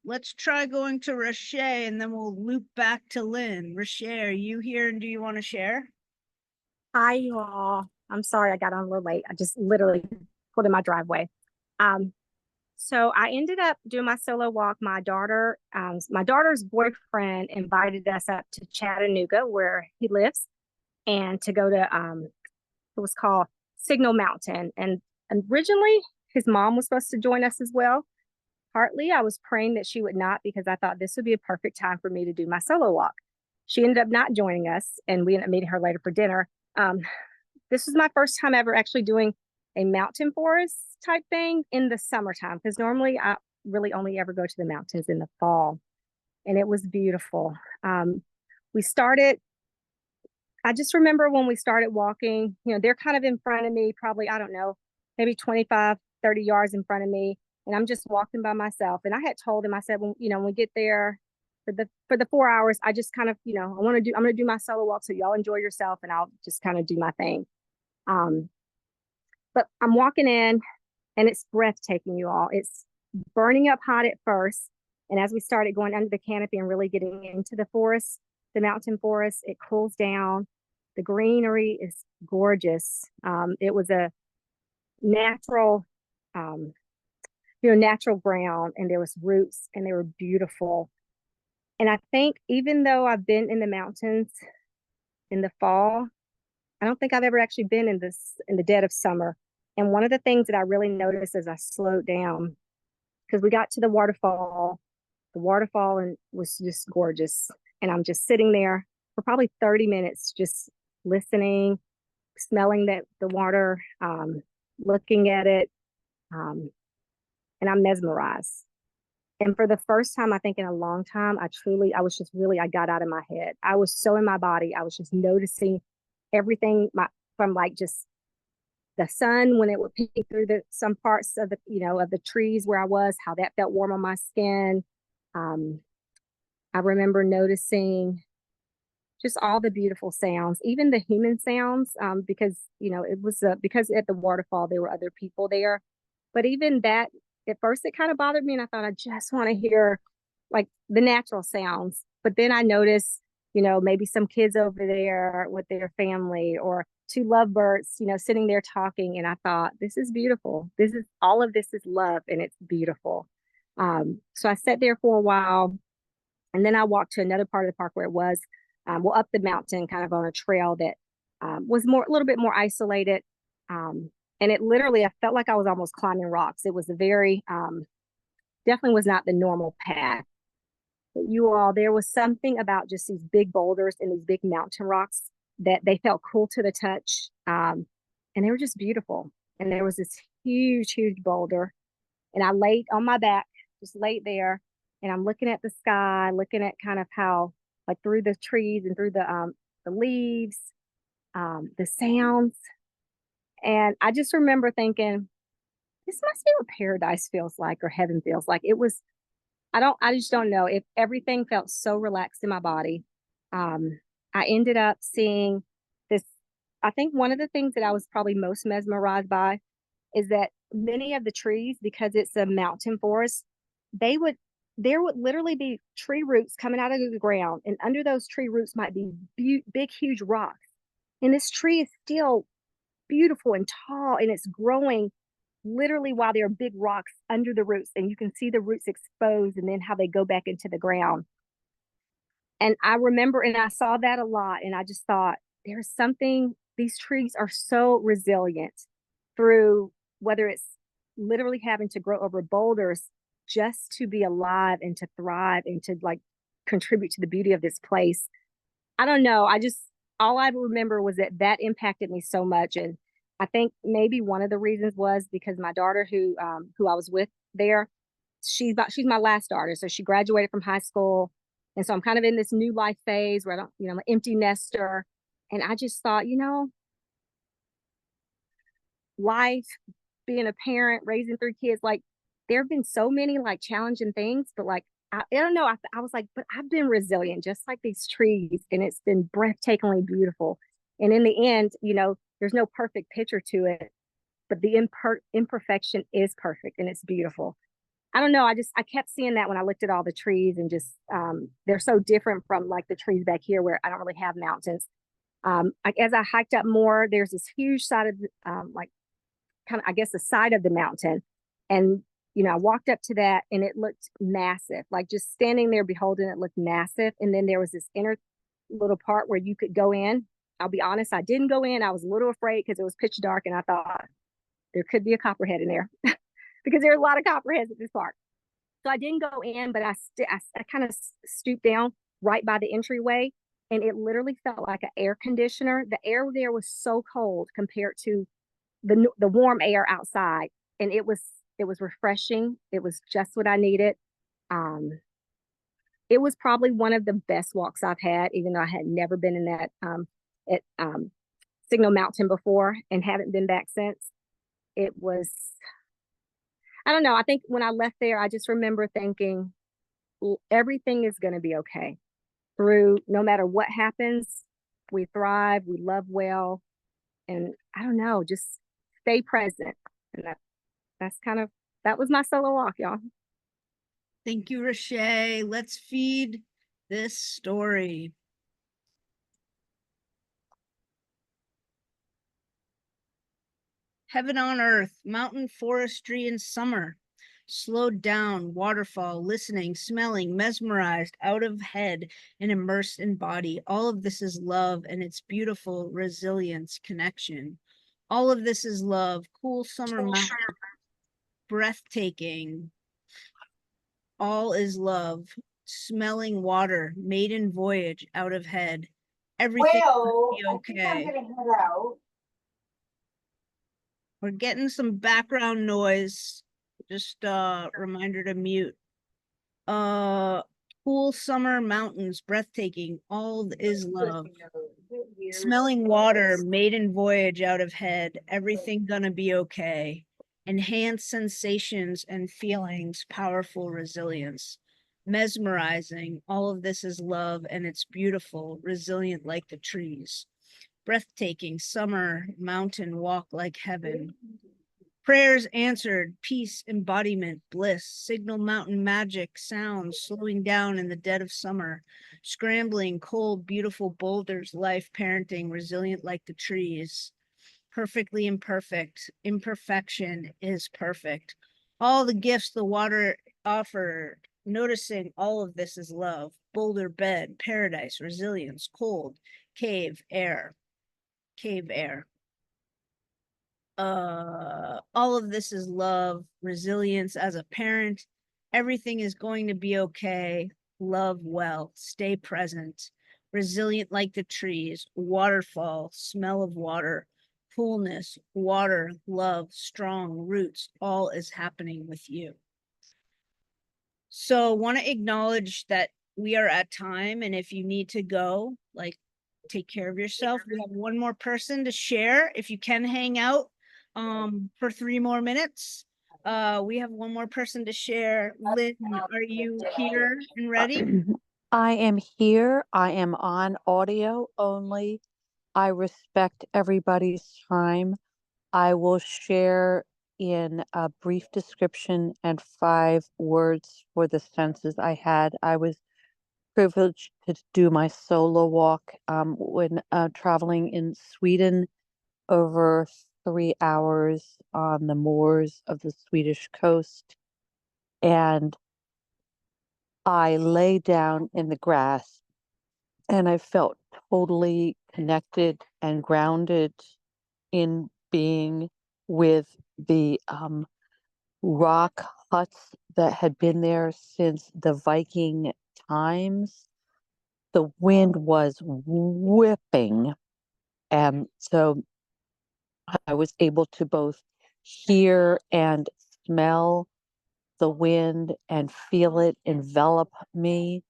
Let's try going to Roche and then we'll loop back to Lynn. Roche, are you here and do you want to share? Hi, you all. I'm sorry I got on a little late. I just literally pulled in my driveway. So I ended up doing my solo walk. My daughter's boyfriend invited us up to Chattanooga, where he lives, and to go to it was called Signal Mountain. And originally his mom was supposed to join us as well. Partly I was praying that she would not, because I thought this would be a perfect time for me to do my solo walk. She ended up not joining us, and we ended up meeting her later for dinner. This was my first time ever actually doing a mountain forest type thing in the summertime, because normally I really only ever go to the mountains in the fall, and it was beautiful. I just remember when we started walking, they're kind of in front of me, probably, I don't know, maybe 25, 30 yards in front of me. And I'm just walking by myself. And I had told him, I said, when we get there for the 4 hours, I just kind of, I'm going to do my solo walk. So y'all enjoy yourself and I'll just kind of do my thing. But I'm walking in and it's breathtaking, you all. It's burning up hot at first. And as we started going under the canopy and really getting into the forest, the mountain forest, it cools down. The greenery is gorgeous. It was a natural, natural ground, and there was roots and they were beautiful. And I think even though I've been in the mountains in the fall, I don't think I've ever actually been in the dead of summer. And one of the things that I really noticed as I slowed down, because we got to the waterfall and was just gorgeous. And I'm just sitting there for probably 30 minutes, just listening, smelling the water, looking at it. And I'm mesmerized. And for the first time, I think in a long time, I got out of my head. I was so in my body. I was just noticing everything from like just the sun when it would peek through some parts of the trees where I was, how that felt warm on my skin. I remember noticing just all the beautiful sounds, even the human sounds, because it was because at the waterfall there were other people there. But even that, at first it kind of bothered me, and I thought I just want to hear like the natural sounds. But then I noticed, maybe some kids over there with their family, or two lovebirds, sitting there talking. And I thought, this is beautiful. All of this is love, and it's beautiful. So I sat there for a while, and then I walked to another part of the park where it was, up the mountain, kind of on a trail that was a little bit more isolated. And it literally, I felt like I was almost climbing rocks. It was definitely was not the normal path. But you all, there was something about just these big boulders and these big mountain rocks that they felt cool to the touch. And they were just beautiful. And there was this huge, huge boulder. And I laid on my back, just laid there. And I'm looking at the sky, looking at kind of how, like through the trees and through the leaves, the sounds. And I just remember thinking, this must be what paradise feels like, or heaven feels like. It was, I just don't know. If everything felt so relaxed in my body. I ended up seeing this. I think one of the things that I was probably most mesmerized by is that many of the trees, because it's a mountain forest, there would literally be tree roots coming out of the ground. And under those tree roots might be big, huge rocks. And this tree is still beautiful and tall, and it's growing literally while there are big rocks under the roots, and you can see the roots exposed and then how they go back into the ground. And I remember, and I saw that a lot, and I just thought, there's something, these trees are so resilient through whether it's literally having to grow over boulders just to be alive and to thrive and to like contribute to the beauty of this place. I don't know. All I remember was that impacted me so much. And I think maybe one of the reasons was because my daughter who I was with there, she's my last daughter. So she graduated from high school. And so I'm kind of in this new life phase where I'm an empty nester. And I just thought, life, being a parent, raising 3 kids, like there have been so many like challenging things, but like, I don't know. I was like, but I've been resilient, just like these trees, and it's been breathtakingly beautiful. And in the end, there's no perfect picture to it, but the imperfection is perfect and it's beautiful. I don't know. I kept seeing that when I looked at all the trees, and just they're so different from like the trees back here where I don't really have mountains. As I hiked up more, there's this huge side of like kind of, I guess, the side of the mountain, and I walked up to that and it looked massive. Like just standing there beholding it looked massive. And then there was this inner little part where you could go in. I'll be honest, I didn't go in. I was a little afraid because it was pitch dark, and I thought there could be a copperhead in there because there are a lot of copperheads at this park. So I didn't go in, but I kind of stooped down right by the entryway, and it literally felt like an air conditioner. The air there was so cold compared to the warm air outside, and it was refreshing. It was just what I needed. It was probably one of the best walks I've had, even though I had never been in that at Signal Mountain before and haven't been back since. It was, I don't know. I think when I left there, I just remember thinking everything is going to be okay. Through no matter what happens, we thrive, we love well, and I don't know, just stay present. And that was my solo walk, y'all. Thank you, Rashay. Let's feed this story. Heaven on earth, mountain forestry in summer. Slowed down, waterfall, listening, smelling, mesmerized, out of head and immersed in body. All of this is love and its beautiful resilience connection. All of this is love, cool summer mountain, breathtaking. All is love, smelling water, maiden voyage, out of head. Everything will be okay. I think I'm gonna head out. We're getting some background noise. Just reminder to mute. Cool summer mountains, breathtaking, all is love. Smelling water, maiden voyage, out of head, everything gonna be okay. Enhanced sensations and feelings, powerful resilience. Mesmerizing, all of this is love, and it's beautiful, resilient like the trees. Breathtaking, summer, mountain walk like heaven. Prayers answered, peace, embodiment, bliss, signal mountain magic, sounds slowing down in the dead of summer, scrambling, cold, beautiful boulders, life, parenting, resilient like the trees. Perfectly imperfect, imperfection is perfect. All the gifts the water offered, noticing all of this is love. Boulder bed, paradise, resilience, cold, cave, air. Cave air. All of this is love, resilience as a parent. Everything is going to be okay. Love well, stay present. Resilient like the trees, waterfall, smell of water, coolness, water, love, strong roots. All is happening with you. So want to acknowledge that we are at time, and if you need to go, like, take care of yourself. We have one more person to share. If you can hang out for 3 more minutes. We have one more person to share. Lynn, are you here and ready? I am here. I am on audio only. I respect everybody's time. I will share in a brief description and 5 words for the senses I had. I was privileged to do my solo walk when traveling in Sweden over 3 hours on the moors of the Swedish coast. And I lay down in the grass and I felt totally connected and grounded in being with the rock huts that had been there since the Viking times. The wind was whipping, and so I was able to both hear and smell the wind and feel it envelop me.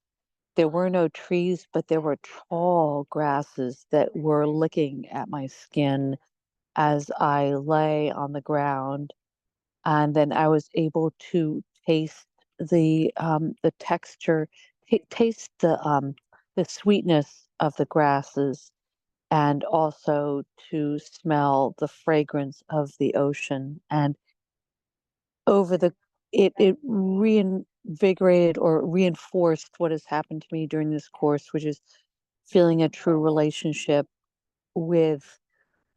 There were no trees, but there were tall grasses that were licking at my skin as I lay on the ground. And then I was able to taste the texture, taste the sweetness of the grasses, and also to smell the fragrance of the ocean. And over it reinvigorated or reinforced what has happened to me during this course, which is feeling a true relationship with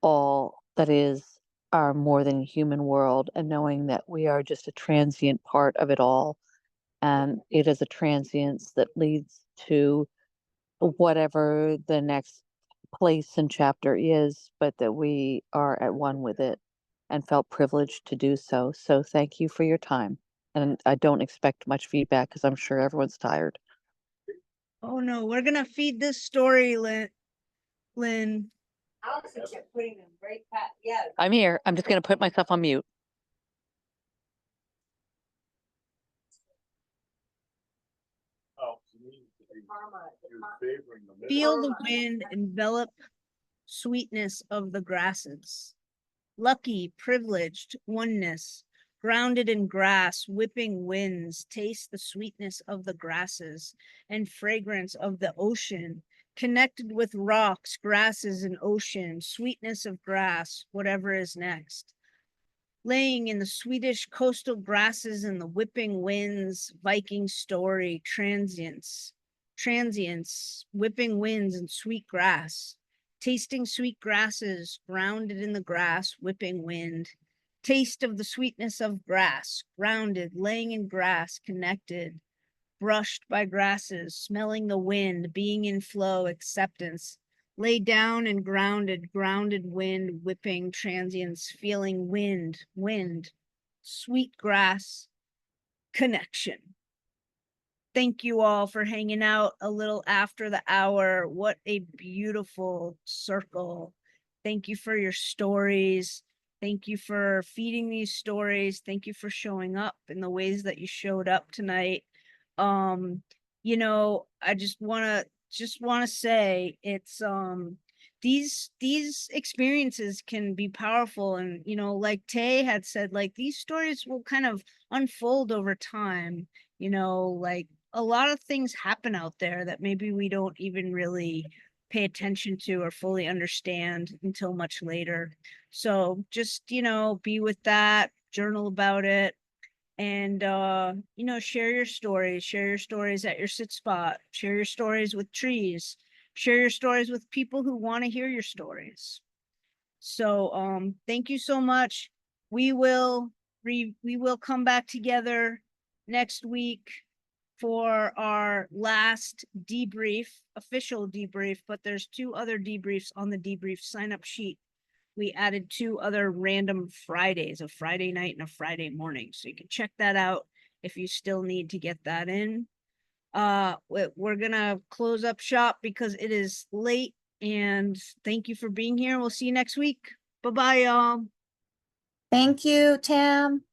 all that is our more than human world, and knowing that we are just a transient part of it all. And it is a transience that leads to whatever the next place and chapter is, but that we are at one with it and felt privileged to do so. So thank you for your time. And I don't expect much feedback because I'm sure everyone's tired. Oh no, we're gonna feed this story, Lynn. I'm here. I'm just going to put myself on mute. Feel the wind envelop sweetness of the grasses. Lucky, privileged oneness, grounded in grass, whipping winds, taste the sweetness of the grasses and fragrance of the ocean, connected with rocks, grasses, and ocean, sweetness of grass, whatever is next. Laying in the Swedish coastal grasses and the whipping winds, Viking story, transience, whipping winds and sweet grass, tasting sweet grasses, grounded in the grass, whipping wind, taste of the sweetness of grass, grounded, laying in grass, connected, brushed by grasses, smelling the wind, being in flow, acceptance, lay down and grounded wind, whipping transience, feeling wind, sweet grass, connection. Thank you all for hanging out a little after the hour. What a beautiful circle. Thank you for your stories. Thank you for feeding these stories. Thank you for showing up in the ways that you showed up tonight. You know, I just want to say it's these experiences can be powerful, and you know, like Tay had said, like these stories will kind of unfold over time. You know, like a lot of things happen out there that maybe we don't even really pay attention to or fully understand until much later. So just, you know, be with that, journal about it, and you know, share your stories at your sit spot, share your stories with trees, share your stories with people who want to hear your stories. So thank you so much. We will come back together next week for our last debrief, official debrief, but there's 2 other debriefs on the debrief sign up sheet. We added 2 other random Fridays, a Friday night and a Friday morning. So you can check that out if you still need to get that in. We're gonna close up shop because it is late, and thank you for being here. We'll see you next week. Bye-bye, y'all. Thank you, Tam.